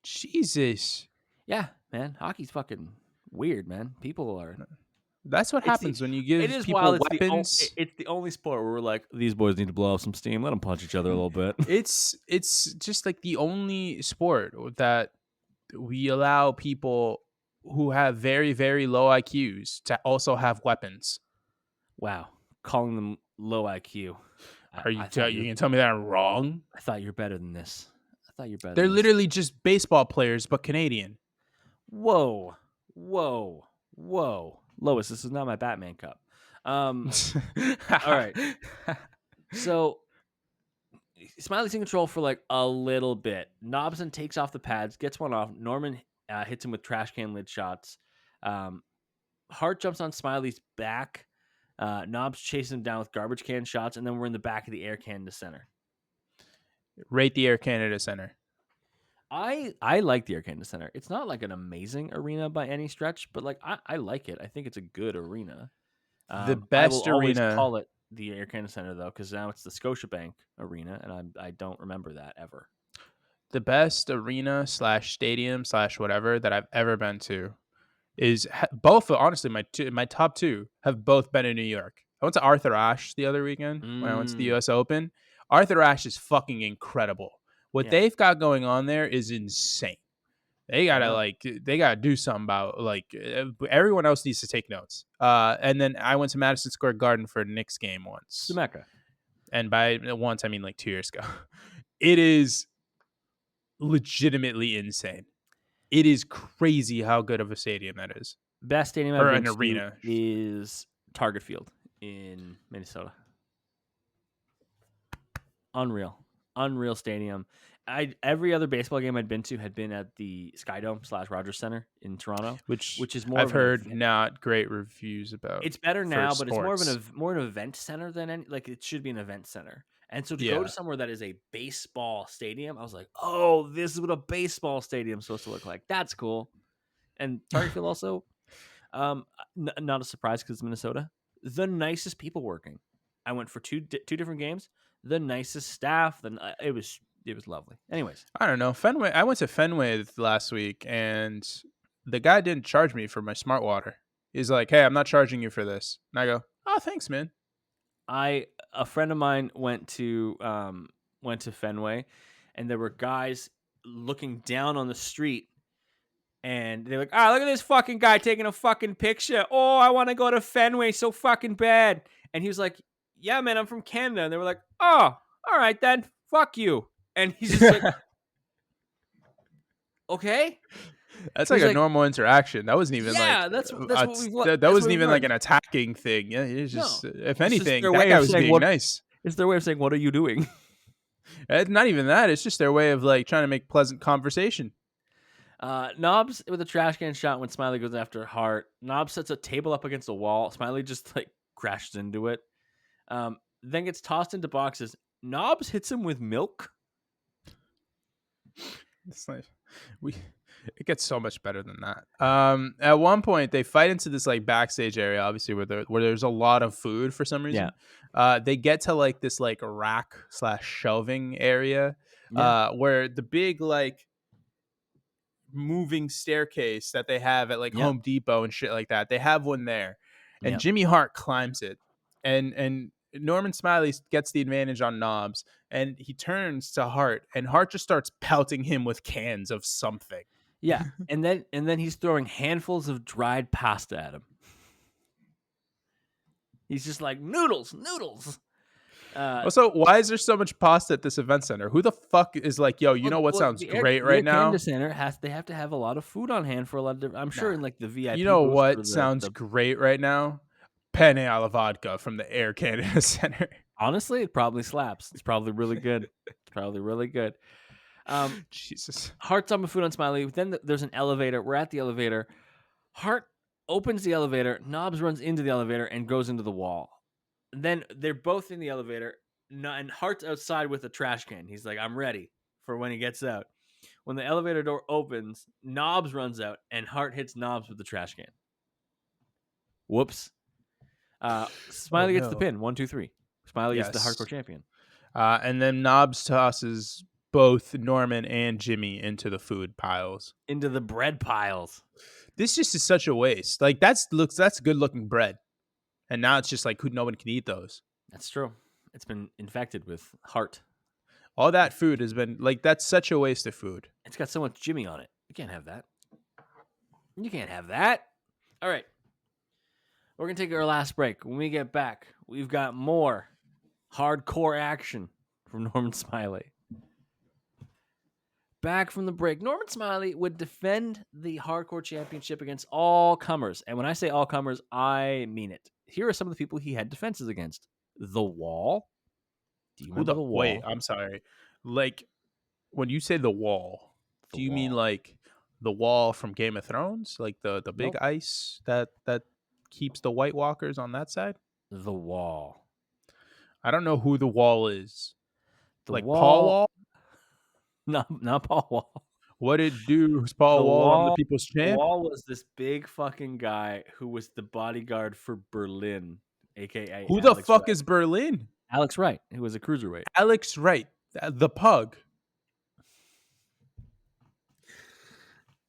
Jesus. yeah, man. Hockey's fucking weird, man. People are. That's what It's the. happens when you It give is people wild. weapons. It's the only sport where we're like, these boys need to blow off some steam. Let them punch each other a little bit. It's just like the only sport that we allow people who have very very low IQs to also have weapons. Wow, calling them low IQ. Are I you thought you you. can tell me that I'm wrong? I thought you're better than this. I thought you're better They're than this. literally just baseball players but Canadian. Whoa, whoa, whoa, Lois. This is not my Batman cup. All right. So Smiley's in control for like a little bit. Knobson takes off the pads, gets one off. Norman hits him with trash can lid shots. Hart jumps on Smiley's back. Knobs chases him down with garbage can shots, and then we're in the back of the air can to center. Rate the Air Canada Center. I like the Air Canada Center. It's not like an amazing arena by any stretch, but like I like it. I think it's a good arena. The I will best always arena, call it the Air Canada Center though, because now it's the Scotiabank Arena, and I don't remember that ever. the best arena slash stadium slash whatever that I've ever been to is both. Honestly, my top two have both been in New York. I went to Arthur Ashe the other weekend when I went to the Mm, U.S. Open. Arthur Ashe is fucking incredible. What yeah, they've got going on there is insane. They I gotta know. do something about everyone else needs to take notes. And then I went to Madison Square Garden for a Knicks game It's the once, Mecca. and by once I mean like 2 years ago. It is legitimately insane. It is crazy how good of a stadium that is, Best stadium I've or been an to arena. is Target Field in Minnesota. Unreal, unreal stadium. Every other baseball game I'd been to had been at the Skydome / Rogers Center in Toronto, Which which is more I've of an heard event. not great reviews about It's better for now, but it's sports. more an event center than any. Like it should be an event center. And so to go to Yeah, somewhere that is a baseball stadium, I was like, oh, this is what a baseball stadium's supposed to look like. That's cool. And Target Field also, not a surprise because it's Minnesota. The nicest people working. I went for two different games. The nicest staff. It was lovely. Anyways, I don't know Fenway. I went to Fenway last week, and the guy didn't charge me for my smart water. He's like, "Hey, I'm not charging you for this," and I go, "Oh, thanks, man." a friend of mine went to Fenway, and there were guys looking down on the street And they're like, "Ah, look at this fucking guy taking a fucking picture. Oh, I want to go to Fenway so fucking bad." And he was like, "Yeah, man, I'm from Canada." And they were like, "Oh, all right then, fuck you." And he's just like, "Okay." That's like He's a like, normal interaction. That wasn't even like "Yeah, that's what that that's what wasn't we've even like learned." an attacking thing. Yeah, it's No, just if it's just anything, their that way guy of was saying being what. nice. It's their way of saying, "What are you doing?" It's not even that. It's just their way of like trying to make pleasant conversation. Knobs with a trash can shot when Smiley goes after Hart. Knobs sets a table up against a wall. Smiley just like crashes into it. Then gets tossed into boxes. Knobs hits him with milk. It's like we it gets so much better than that. At one point they fight into this like backstage area, obviously where there's a lot of food for some Yeah, reason. They get to like this like rack slash shelving area, yeah, where the big like moving staircase that they have at like yeah, Home Depot and shit like that. They have one there, and yeah, Jimmy Hart climbs it, and Norman Smiley gets the advantage on Knobs, and he turns to Hart, and Hart just starts pelting him with cans of something. yeah. And then he's throwing handfuls of dried pasta at him. He's just like noodles, noodles. Uh, Also, why is there so much pasta at this event center? Who the fuck is like, yo, you know what sounds great the Air right Canada now? Center they have to have a lot of food on hand for a lot of different. I'm sure Nah. in like the You VIP know booth for what sounds the. great right now? Penne alla vodka from the Air Canada Center. Honestly, it probably slaps. It's probably really good. It's probably really good. Um, Jesus. Hart's on the food on Smiley. Then there's an elevator. We're at the elevator. Hart opens the elevator. Knobs runs into the elevator and goes into the wall. Then they're both in the elevator. And Hart's outside with a trash can. He's like, "I'm ready for when he gets out." When the elevator door opens, Knobs runs out and Hart hits Knobs with the trash can. Whoops. Oh Smiley gets the no. pin. 1, 2, 3. Smiley is the hardcore Yes. champion. And then Knobs tosses both Norman and Jimmy into the food piles. Into the bread piles. This just is such a waste. Like that's good looking bread, and now it's just like who no one can eat those. That's true. It's been infected with Hart. All that food has been like that's such a waste of food. It's got so much Jimmy on it. You can't have that. You can't have that. All right. We're going to take our last break. When we get back, we've got more hardcore action from Norman Smiley. Back from the break, Norman Smiley would defend the hardcore championship against all comers. And when I say all comers, I mean it. Here are some of the people he had defenses against. The Wall. Do you remember The Wait? Wall? I'm sorry. Like when you say the wall, The do you mean Wall. like the wall from Game of Thrones, like the big Nope. ice that keeps the White Walkers on that side? The Wall. I don't know who the wall is. The Like Paul Wall. Wall. Not Paul Wall. What did do Paul The Wall? I'm the Wall. people's The champ. Wall was this big fucking guy who was the bodyguard for Berlin, aka Who the Alex fuck Wright. is Berlin? Alex Wright, who was a cruiserweight. Alex Wright, the pug.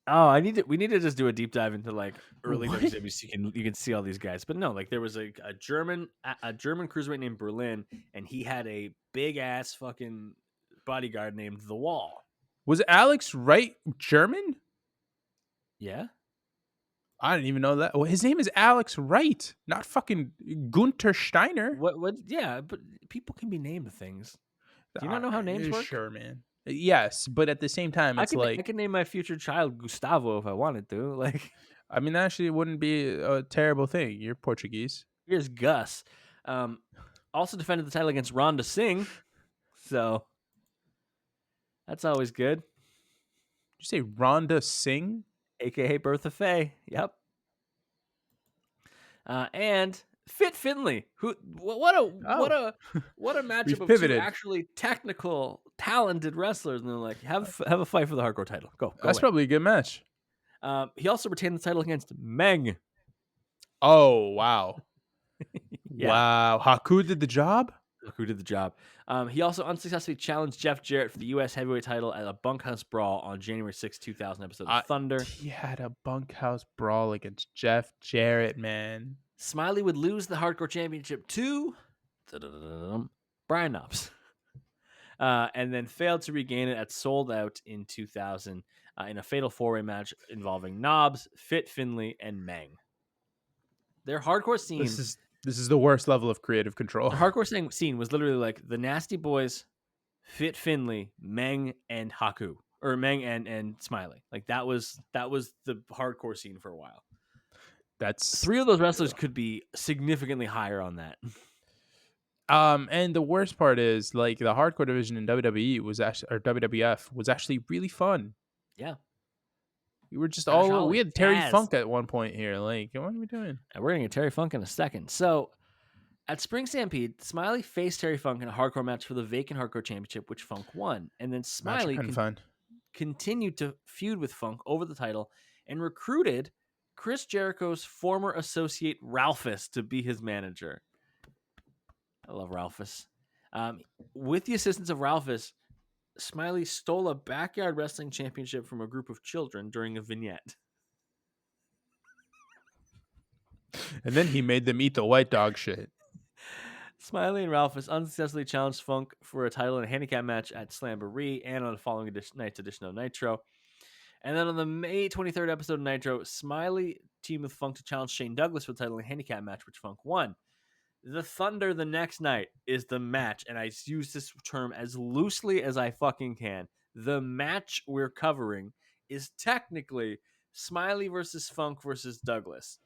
Oh, we need to just do a deep dive into like early What? WCW so you can see all these guys. But no, like there was a German cruiserweight named Berlin, and he had a big ass fucking bodyguard named The Wall. Was Alex Wright German? Yeah. I didn't even know that. Well, his name is Alex Wright, not fucking Gunter Steiner. What? Yeah, but people can be named things. Do you not know how names work? Sure, man. Yes, but at the same time, it's I like can name my future child Gustavo if I wanted to. Like, I mean, actually, it wouldn't be a terrible thing. You're Portuguese. here's Gus. Also defended the title against Ronda Singh, so that's always good. Did you say Rhonda Singh? AKA Bertha Faye. Yep. And Fit Finley, who what a matchup We've of two pivoted. actually technical, talented wrestlers, and they're like, have a fight for the hardcore title. Go That's away. probably a good match. He also retained the title against Meng. Oh wow, Yeah. wow! Haku did the job. Who did the job? He also unsuccessfully challenged Jeff Jarrett for the U.S. heavyweight title at a bunkhouse brawl on January 6, 2000 episode of Thunder. He had a bunkhouse brawl against Jeff Jarrett, man. Smiley would lose the hardcore championship to Brian Knobs. and then failed to regain it at Sold Out in 2000 in a fatal four-way match involving Knobs, Fit Finlay, and Meng. Their hardcore scene, This is the worst level of creative control. their hardcore scene was literally like the Nasty Boys, Fit Finlay, Meng, and Haku, or Meng and Smiley. Like that was the hardcore scene for a while. That's 3 of those wrestlers could be significantly higher on that. and the worst part is like the hardcore division in WWE was actually or WWF was actually really fun. Yeah. We were just Josh all we Holloway, had Terry Taz. Funk at one point here. Like, what are we doing? And we're going to get Terry Funk in a second. So at Spring Stampede, Smiley faced Terry Funk in a hardcore match for the vacant hardcore championship, which Funk won. And then Match I Smiley couldn't find. continued to feud with Funk over the title and recruited Chris Jericho's former associate Ralphus to be his manager. I love Ralphus. With the assistance of Ralphus, Smiley stole a backyard wrestling championship from a group of children during a vignette. And then he made them eat the white dog shit. Smiley and Ralphus unsuccessfully challenged Funk for a title in a handicap match at Slamboree and on the following night's edition of Nitro. And then on the May 23rd episode of Nitro, Smiley teamed with Funk to challenge Shane Douglas for the title in a handicap match, which Funk won. The Thunder the next night is the match, and I use this term as loosely as I fucking can. The match we're covering is technically Smiley versus Funk versus Douglas.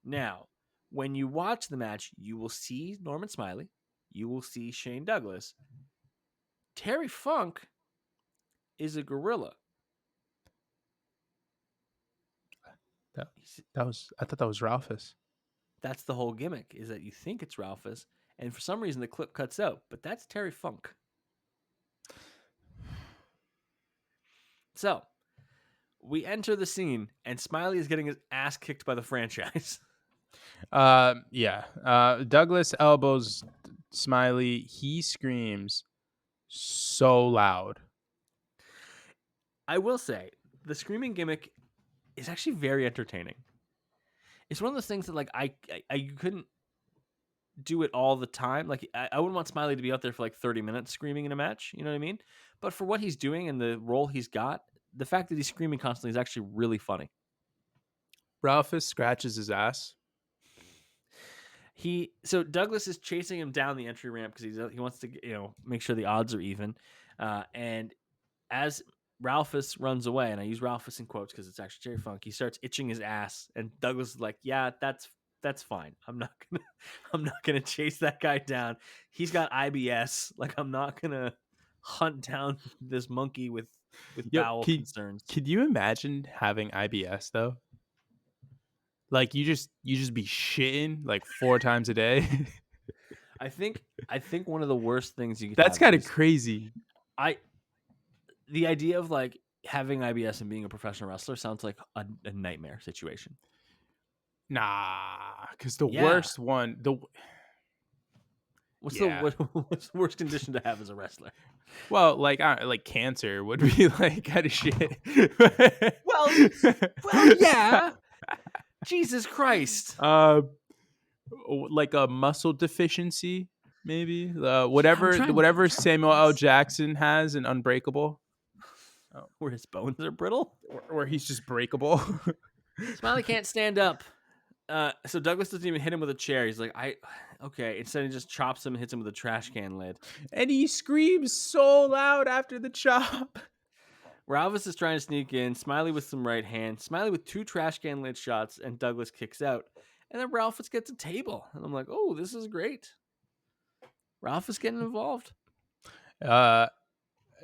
Now, when you watch the match, you will see Norman Smiley. You will see Shane Douglas. Terry Funk is a gorilla. I thought that was Ralphus. That's the whole gimmick, is that you think it's Ralphus, and for some reason the clip cuts out, but that's Terry Funk. So, we enter the scene, and Smiley is getting his ass kicked by the franchise. Douglas elbows Smiley. He screams so loud. I will say, the screaming gimmick is actually very entertaining. It's one of those things that like I couldn't do it all the time. Like I wouldn't want Smiley to be out there for like 30 minutes screaming in a match. You know what I mean? But for what he's doing and the role he's got, the fact that he's screaming constantly is actually really funny. Ralphus scratches his ass. So Douglas is chasing him down the entry ramp because he wants to make sure the odds are even. And as Ralphus runs away, and I use Ralphus in quotes because it's actually Jerry Funk, he starts itching his ass, and Douglas is like, "Yeah, that's fine. I'm not gonna chase that guy down. He's got IBS. Like I'm not gonna hunt down this monkey with bowel concerns." Could you imagine having IBS though? Like you just be shitting like 4 times a day. I think one of the worst things you could. That's kind of crazy. The idea of like having IBS and being a professional wrestler sounds like a nightmare situation. Nah, because the worst one, what's the worst condition to have as a wrestler? Well, like cancer would be like kind of shit. well, yeah. Jesus Christ. Like a muscle deficiency, maybe. Whatever Samuel L. Jackson has in Unbreakable. Where his bones are brittle? Or he's just breakable. Smiley can't stand up. So Douglas doesn't even hit him with a chair. He's like, okay. Instead, he just chops him and hits him with a trash can lid. And he screams so loud after the chop. Ralphus is trying to sneak in. Smiley with some right hand. Smiley with 2 trash can lid shots, and Douglas kicks out. And then Ralphus gets a table. And I'm like, oh, this is great. Ralphus getting involved.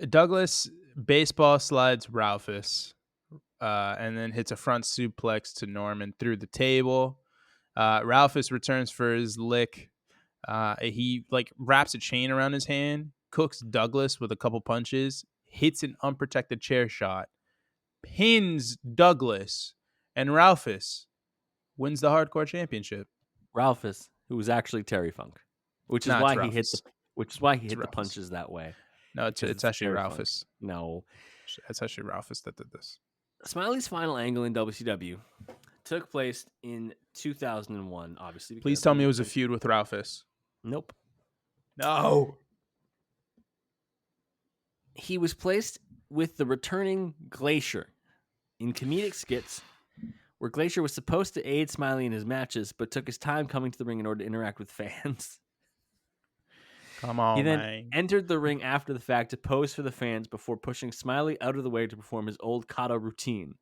Douglas baseball slides Ralphus. And then hits a front suplex to Norman through the table. Ralphus returns for his lick. He like wraps a chain around his hand, cooks Douglas with a couple punches, hits an unprotected chair shot, pins Douglas, and Ralphus wins the hardcore championship. Ralphus, who was actually Terry Funk, which is why he hit the punches that way. No, it's actually Ralphus. Funk. No, it's actually Ralphus that did this. Smiley's final angle in WCW took place in 2001, obviously. Please tell me it was a feud with Ralphus. Nope. No. he was placed with the returning Glacier in comedic skits where Glacier was supposed to aid Smiley in his matches, but took his time coming to the ring in order to interact with fans. Come He on, then man. entered the ring after the fact to pose for the fans before pushing Smiley out of the way to perform his old kata routine.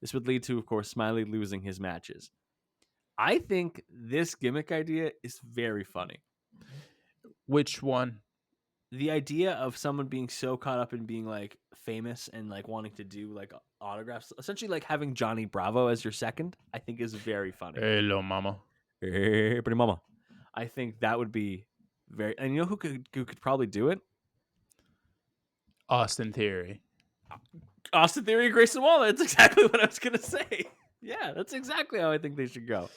This would lead to, of course, Smiley losing his matches. I think this gimmick idea is very funny. Which one? The idea of someone being so caught up in being like famous and like wanting to do like autographs, essentially like having Johnny Bravo as your second, I think is very funny. Hello, mama. Hey, pretty mama. I think that would be very. And you know who could probably do it? Austin Theory. Austin Theory and Grayson Waller. That's exactly what I was gonna say. Yeah, that's exactly how I think they should go.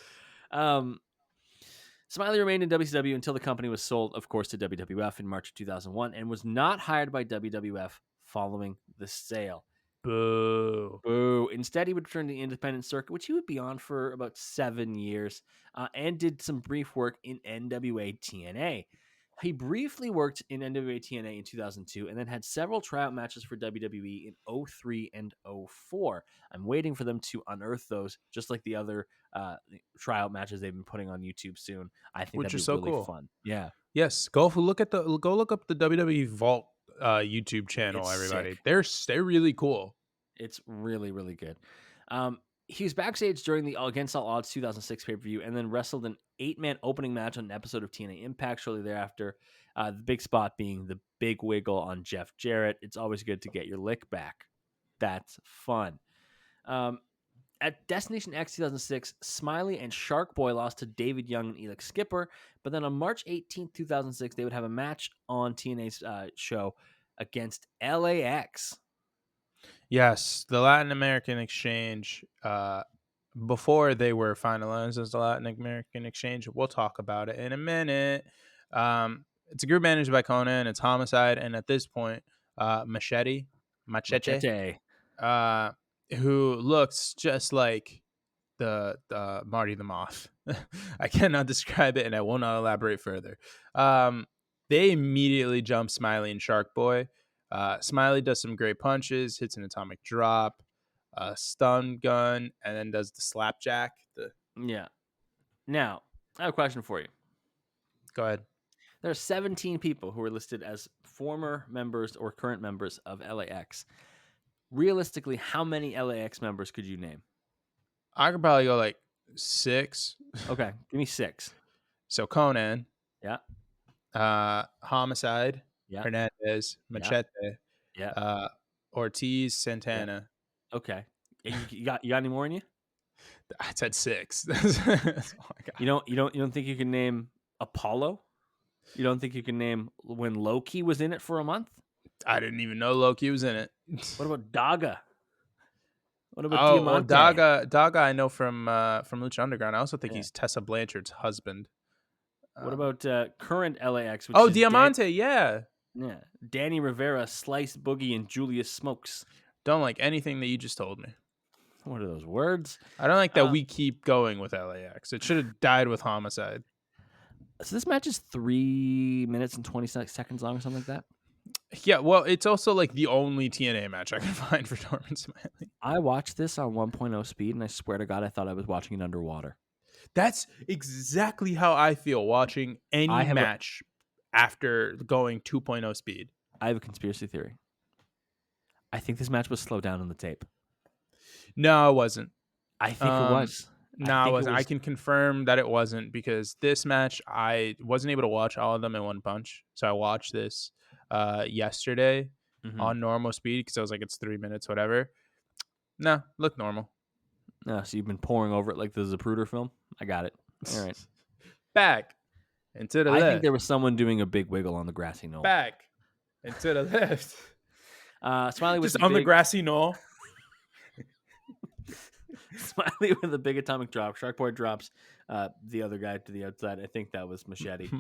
Smiley remained in WCW until the company was sold, of course, to WWF in March of 2001 and was not hired by WWF following the sale. Boo. Boo. Instead, he would return to the independent circuit, which he would be on for about 7 years, and did some brief work in NWA TNA. He briefly worked in NWA TNA in 2002 and then had several tryout matches for WWE in 03 and 04. I'm waiting for them to unearth those, just like the other tryout matches they've been putting on YouTube soon. I think Which that'd is be so really cool. fun. Yeah. Yes, go look up the WWE Vault YouTube channel. It's Everybody, sick. they're really cool. It's really, really good. He was backstage during the Against All Odds 2006 pay-per-view and then wrestled an 8-man opening match on an episode of TNA Impact shortly thereafter. The big spot being the big wiggle on Jeff Jarrett. It's always good to get your lick back. That's fun. At Destination X 2006, Smiley and Shark Boy lost to David Young and Elix Skipper. But then on March 18th, 2006, they would have a match on TNA's show against LAX. Yes, the Latin American Exchange. Before they were finalized as the Latin American Exchange, we'll talk about it in a minute. It's a group managed by Conan. It's Homicide, and at this point, Machete, who looks just like the Marty the Moth. I cannot describe it, and I will not elaborate further. They immediately jump Smiley and Shark Boy. Smiley does some great punches, hits an atomic drop, stun gun, and then does the slapjack. Yeah. Now, I have a question for you. Go ahead. There are 17 people who are listed as former members or current members of LAX. Realistically, how many LAX members could you name? I could probably go like 6. Okay, give me 6. So Conan. Yeah. Homicide. Yeah. Hernandez. Machete. Yeah. Ortiz. Santana. Yeah. Okay. You got any more in you? I said 6. That's all I got. You don't think you can name Apollo? You don't think you can name when Loki was in it for a month? I didn't even know Loki was in it. What about Daga? What about Well, Diamante? Daga I know from Lucha Underground. I also think he's Tessa Blanchard's husband. What about current LAX? Which is Diamante, yeah. Yeah. Danny Rivera, Slice Boogie, and Julius Smokes. Don't like anything that you just told me. What are those words? I don't like that we keep going with LAX. It should have died with Homicide. So this match is 3 minutes and 20 seconds long or something like that? Yeah, well, it's also like the only TNA match I can find for Norman Smiley. I watched this on 1.0 speed, and I swear to God, I thought I was watching it underwater. That's exactly how I feel watching any match after going 2.0 speed. I have a conspiracy theory. I think this match was slowed down on the tape. No, it wasn't. I think it was. No, it wasn't. I can confirm that it wasn't because this match, I wasn't able to watch all of them in one punch. So I watched this yesterday on normal speed because I was like, it's 3 minutes, whatever. No, look normal. No, so you've been pouring over it like the Zapruder film? I got it. All right. Back and to the left. I think there was someone doing a big wiggle on the grassy knoll. Back and to the left. Smiley was just on the grassy knoll. Smiley with a big atomic drop. Shark Boy drops the other guy to the outside. I think that was Machete.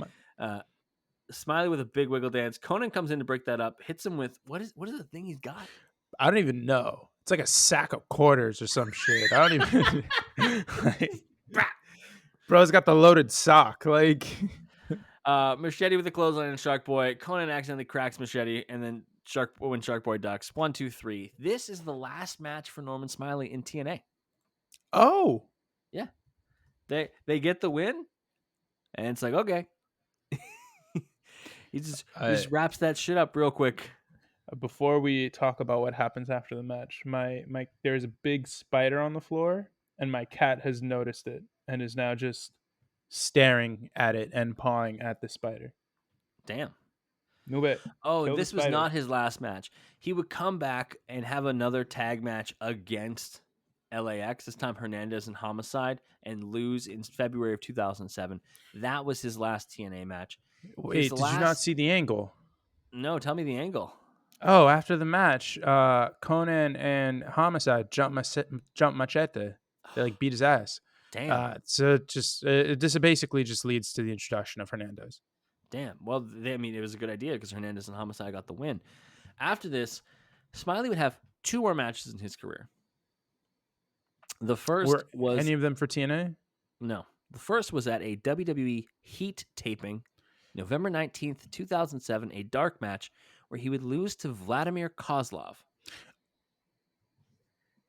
Smiley with a big wiggle dance. Conan comes in to break that up. Hits him with what is the thing he's got? I don't even know. It's like a sack of quarters or some shit. I don't even. Bro's got the loaded sock. Like Machete with the clothesline and Shark Boy. Conan accidentally cracks Machete, and then Shark Boy ducks. 1, 2, 3. This is the last match for Norman Smiley in TNA. Oh, Yeah, they get the win, and it's like, okay. he just wraps that shit up real quick. before we talk about what happens after the match, my there's a big spider on the floor, and my cat has noticed it and is now just staring at it and pawing at the spider. Damn. Move it. Oh, Kill the this was spider. not his last match. He would come back and have another tag match against LAX, this time Hernandez and Homicide, and lose in February of 2007. That was his last TNA match. His Wait, did you not last. see the angle? No, tell me the angle. Oh, after the match, Conan and Homicide jump Machete. They like beat his ass. Damn. So this basically just leads to the introduction of Hernandez. Damn. Well, I mean, it was a good idea because Hernandez and Homicide got the win. After this, Smiley would have 2 more matches in his career. The first Were was any of them for TNA? no. The first was at a WWE Heat taping, November 19th, 2007, a dark match where he would lose to Vladimir Kozlov.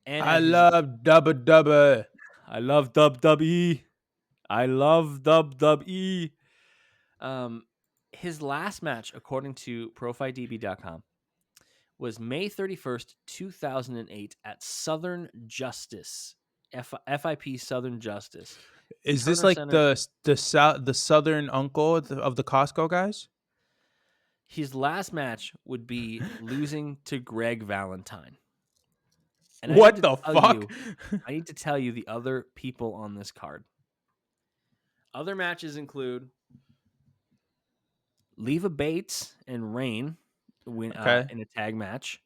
And I at his love Dubba Dubba. I love WWE. I love WWE. His last match, according to ProFightDB.com, was May 31st, 2008 at Southern Justice, FIP Southern Justice. Is this Turner like Center. the southern uncle of the Costco guys? His last match would be losing to Greg Valentine. And What the fuck? I need to tell you the other people on this card. Other matches include Leva Bates and Rain win Okay. in a tag match.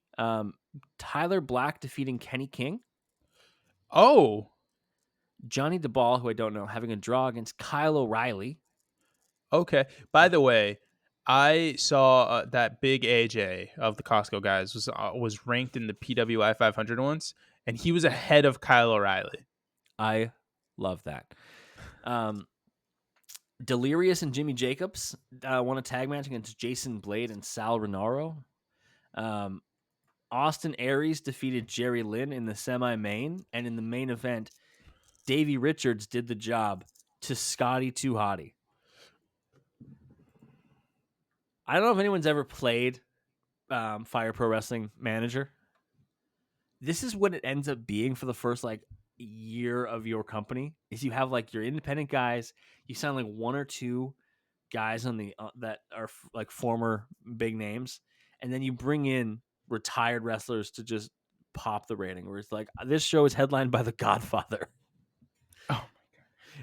Tyler Black defeating Kenny King. Oh, Johnny DeBall, who I don't know, having a draw against Kyle O'Reilly. okay. By the way, I saw that Big AJ of the Costco guys was ranked in the PWI 500 once, and he was ahead of Kyle O'Reilly. I love that. Delirious and Jimmy Jacobs won a tag match against Jason Blade and Sal Renaro. Austin Aries defeated Jerry Lynn in the semi-main, and in the main event, Davey Richards did the job to Scotty Too Hottie. I don't know if anyone's ever played Fire Pro Wrestling Manager. This is what it ends up being for the first year of your company. Is you have your independent guys. You sign 1 or 2 guys on the that are former big names, and then you bring in retired wrestlers to just pop the rating. Where it's this show is headlined by The Godfather. Oh my god!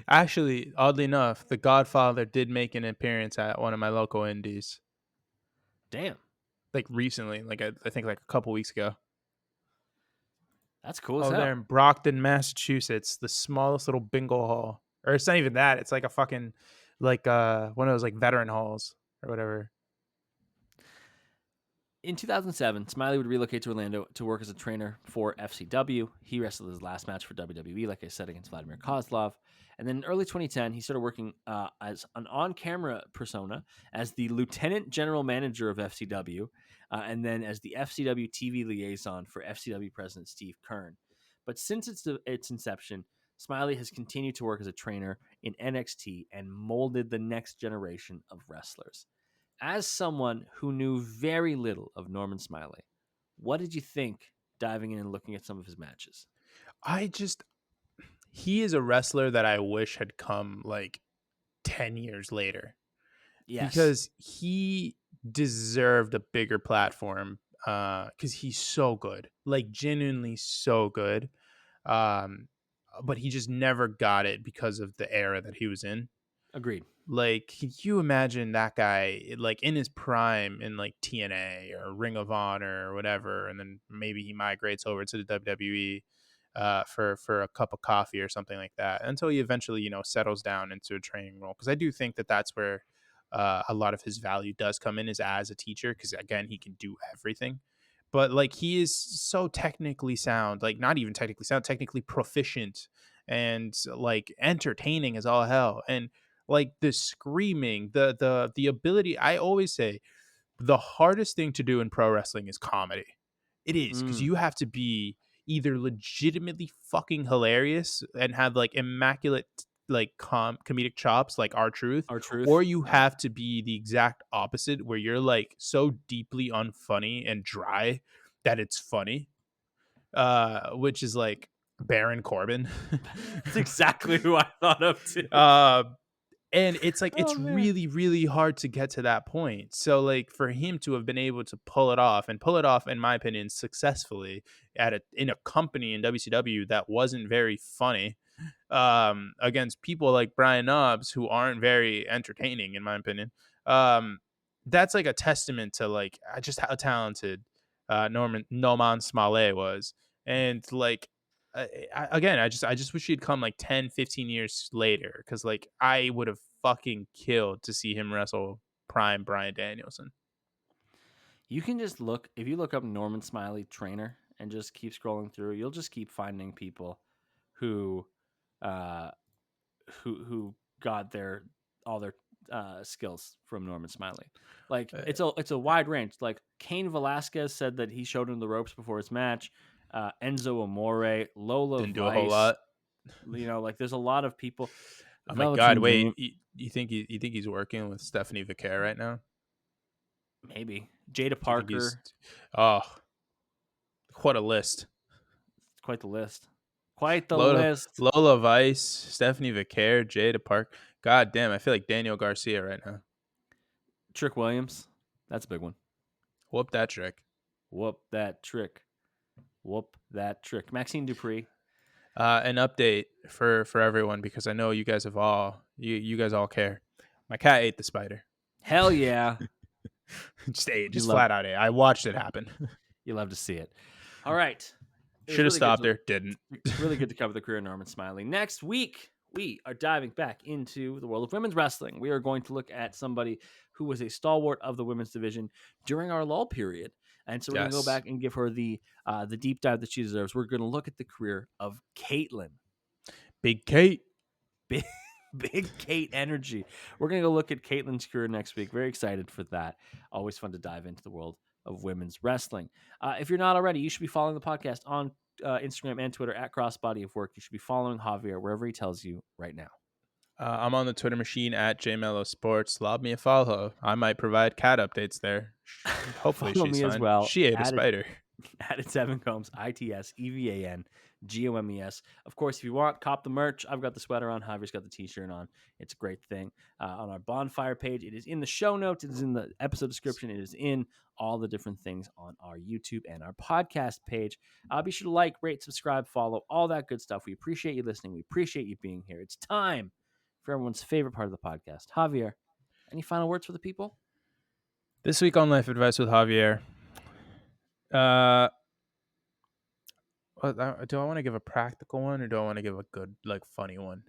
Actually, oddly enough, The Godfather did make an appearance at one of my local indies. Damn, Recently, I think a couple weeks ago. that's cool as Oh, hell. there in Brockton, Massachusetts, the smallest little bingo hall. Or it's not even that. It's a fucking one of those veteran halls or whatever. In 2007, Smiley would relocate to Orlando to work as a trainer for FCW. He wrestled his last match for WWE, like I said, against Vladimir Kozlov. And then in early 2010, he started working as an on-camera persona as the Lieutenant General Manager of FCW, and then as the FCW TV liaison for FCW President Steve Keirn. But since its inception, Smiley has continued to work as a trainer in NXT and molded the next generation of wrestlers. As someone who knew very little of Norman Smiley, what did you think diving in and looking at some of his matches? He is a wrestler that I wish had come 10 years later. Yes. Because he deserved a bigger platform because he's so good, genuinely so good. But he just never got it because of the era that he was in. Agreed. Can you imagine that guy in his prime in TNA or Ring of Honor or whatever, and then maybe he migrates over to the WWE for a cup of coffee or something like that until he eventually settles down into a training role, because I do think that that's where a lot of his value does come in, is as a teacher, because again he can do everything. But he is so technically sound, not even technically sound, technically proficient, and entertaining as all hell. And the screaming, the ability. I always say the hardest thing to do in pro wrestling is comedy. It is, because Mm, you have to be either legitimately fucking hilarious and have like immaculate like comedic chops like our truth, our or truth. you Yeah. have to be the exact opposite where you're like so deeply unfunny and dry that it's funny, which is like Baron Corbin. That's exactly who I thought of too. uh and it's like Oh it's man. really really hard to get to that point, so like for him to have been able to pull it off in my opinion successfully at a in a company in WCW that wasn't very funny, against people like Brian Knobs who aren't very entertaining in my opinion, um that's like a testament to like just how talented Norman Smiley was. And like again, I just wish he'd come like 10, 15 years later, because like I would have fucking killed to see him wrestle prime Brian Danielson. You can just look if you look up Norman Smiley trainer and just keep scrolling through, you'll just keep finding people who uh who got their all their skills from Norman Smiley. Like Uh, it's a wide range. Like Cain Velasquez said that he showed him the ropes before his match. Enzo Amore, Lola didn't do a whole Vice. lot. Like there's a lot of people. Oh my god! Velveteen Wait, Dream, you think he's working with Stephanie Vicaire right now? maybe Jada Do you think he's? Parker. Oh, what a list! Quite the list. Quite the Lola list. Lola Vice, Stephanie Vicaire, Jada Park. God damn, I feel like Daniel Garcia right now. Trick Williams. That's a big one. Whoop that trick. Whoop that trick. Whoop that trick. Maxine Dupree. An update for everyone, because I know you guys have you guys all care. My cat ate the spider. Hell yeah. You Just love flat out ate. I watched it happen. you love to see it. All right. It was Should have really good stopped to her. Didn't. really good to cover the career of Norman Smiley. Next week, we are diving back into the world of women's wrestling. We are going to look at somebody who was a stalwart of the women's division during our lull period. And so we're going to go Yes. back and give her the deep dive that she deserves. We're going to look at the career of Caitlyn. Big Kate. Big, big Kate energy. We're going to go look at Caitlyn's career next week. Very excited for that. Always fun to dive into the world of women's wrestling. If you're not already, you should be following the podcast on Instagram and Twitter at Crossbody of Work. You should be following Javier wherever he tells you right now. I'm on the Twitter machine at JMello Sports. Lob me a follow. I might provide cat updates there. Hopefully Follow she's me as fine. well She ate a at it spider. at it's Evan Combs, ITSEVANGOMES. Of course, if you want, cop the merch. I've got the sweater on. Javier's got the t-shirt on. It's a great thing. On our bonfire page, it is in the show notes. It is in the episode description. It is in all the different things on our YouTube and our podcast page. Be sure to like, rate, subscribe, follow, all that good stuff. We appreciate you listening. We appreciate you being here. It's time for everyone's favorite part of the podcast. Javier, any final words for the people? This week on Life Advice with Javier. Uh, do I want to give a practical one, or do I want to give a good, like, funny one?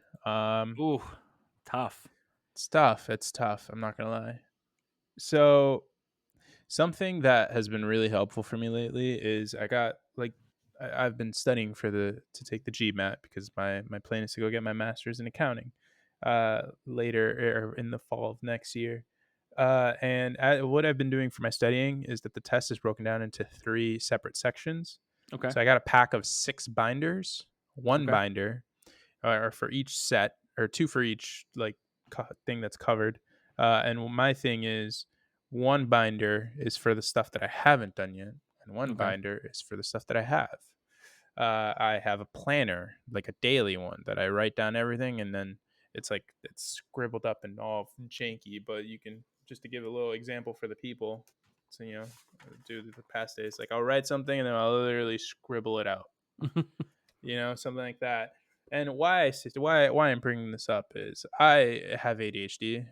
Ooh, tough. It's tough. It's tough. I'm not gonna lie. So something that has been really helpful for me lately is I got like I've been studying for the to take the GMAT, because my plan is to go get my master's in accounting later, or in the fall of next year. What I've been doing for my studying is that the test is broken down into 3 separate sections. Okay. So I got a pack of 6 binders, one Okay. binder, or for each set, or two for each like thing that's covered. And my thing is, one binder is for the stuff that I haven't done yet, and one Okay. binder is for the stuff that I have. I have a planner, like a daily one, that I write down everything, and then it's scribbled up and all janky. But you can, just to give a little example for the people, so do the past days. Like I'll write something and then I'll literally scribble it out, something like that. And why I'm bringing this up is I have ADHD.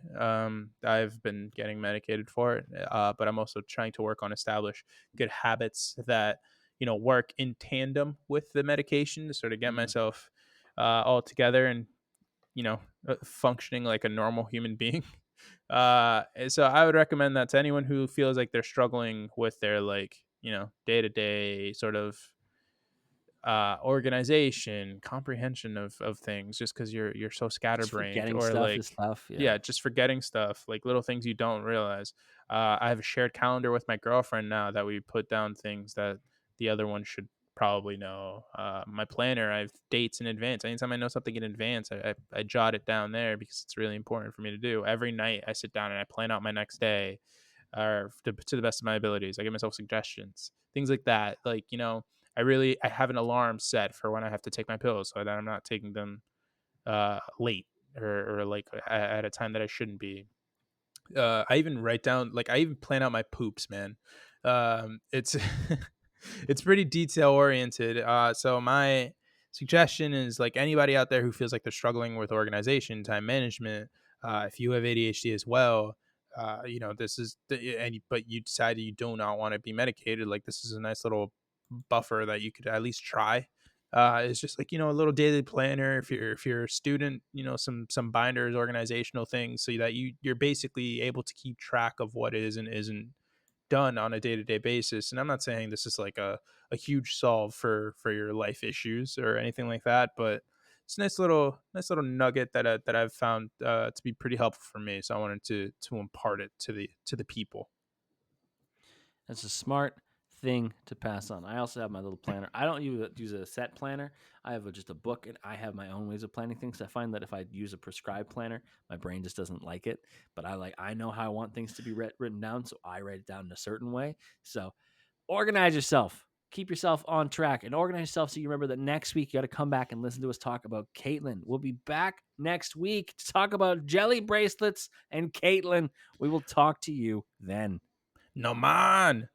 I've been getting medicated for it, but I'm also trying to work on establish good habits that work in tandem with the medication, to sort of get Mm. myself all together and functioning like a normal human being. So I would recommend that to anyone who feels like they're struggling with their like day to day sort of organization, comprehension of things, just because you're so Just scatterbrained, forgetting or stuff is like tough. Yeah. yeah, just forgetting stuff, like little things you don't realize. I have a shared calendar with my girlfriend now that we put down things that the other one should probably know. My planner, I have dates in advance. Anytime I know something in advance, I jot it down there because it's really important for me to do. Every night I sit down and I plan out my next day, or to the best of my abilities. I give myself suggestions, things like that. Like, I have an alarm set for when I have to take my pills so that I'm not taking them late, or like at a time that I shouldn't be. I even write down, like, I even plan out my poops, man. It's it's pretty detail oriented. So my suggestion is, like, anybody out there who feels like they're struggling with organization, time management, if you have ADHD as well, this is but you decide you do not want to be medicated, like, this is a nice little buffer that you could at least try. It's just like, a little daily planner. If you're a student, some binders, organizational things, so that you're basically able to keep track of what is and isn't done on a day-to-day basis. And I'm not saying this is like a huge solve for your life issues or anything like that, but it's a nice little nugget that I've found to be pretty helpful for me. So I wanted to impart it to the people. That's a smart thing to pass on. I also have my little planner. I don't use a set planner. I have just a book, and I have my own ways of planning things. I find that if I use a prescribed planner, my brain just doesn't like it. But I know how I want things to be written down, so I write it down in a certain way. So organize yourself. Keep yourself on track and organize yourself so you remember that next week you got to come back and listen to us talk about Caitlin. We'll be back next week to talk about jelly bracelets and Caitlin. We will talk to you then. No, man.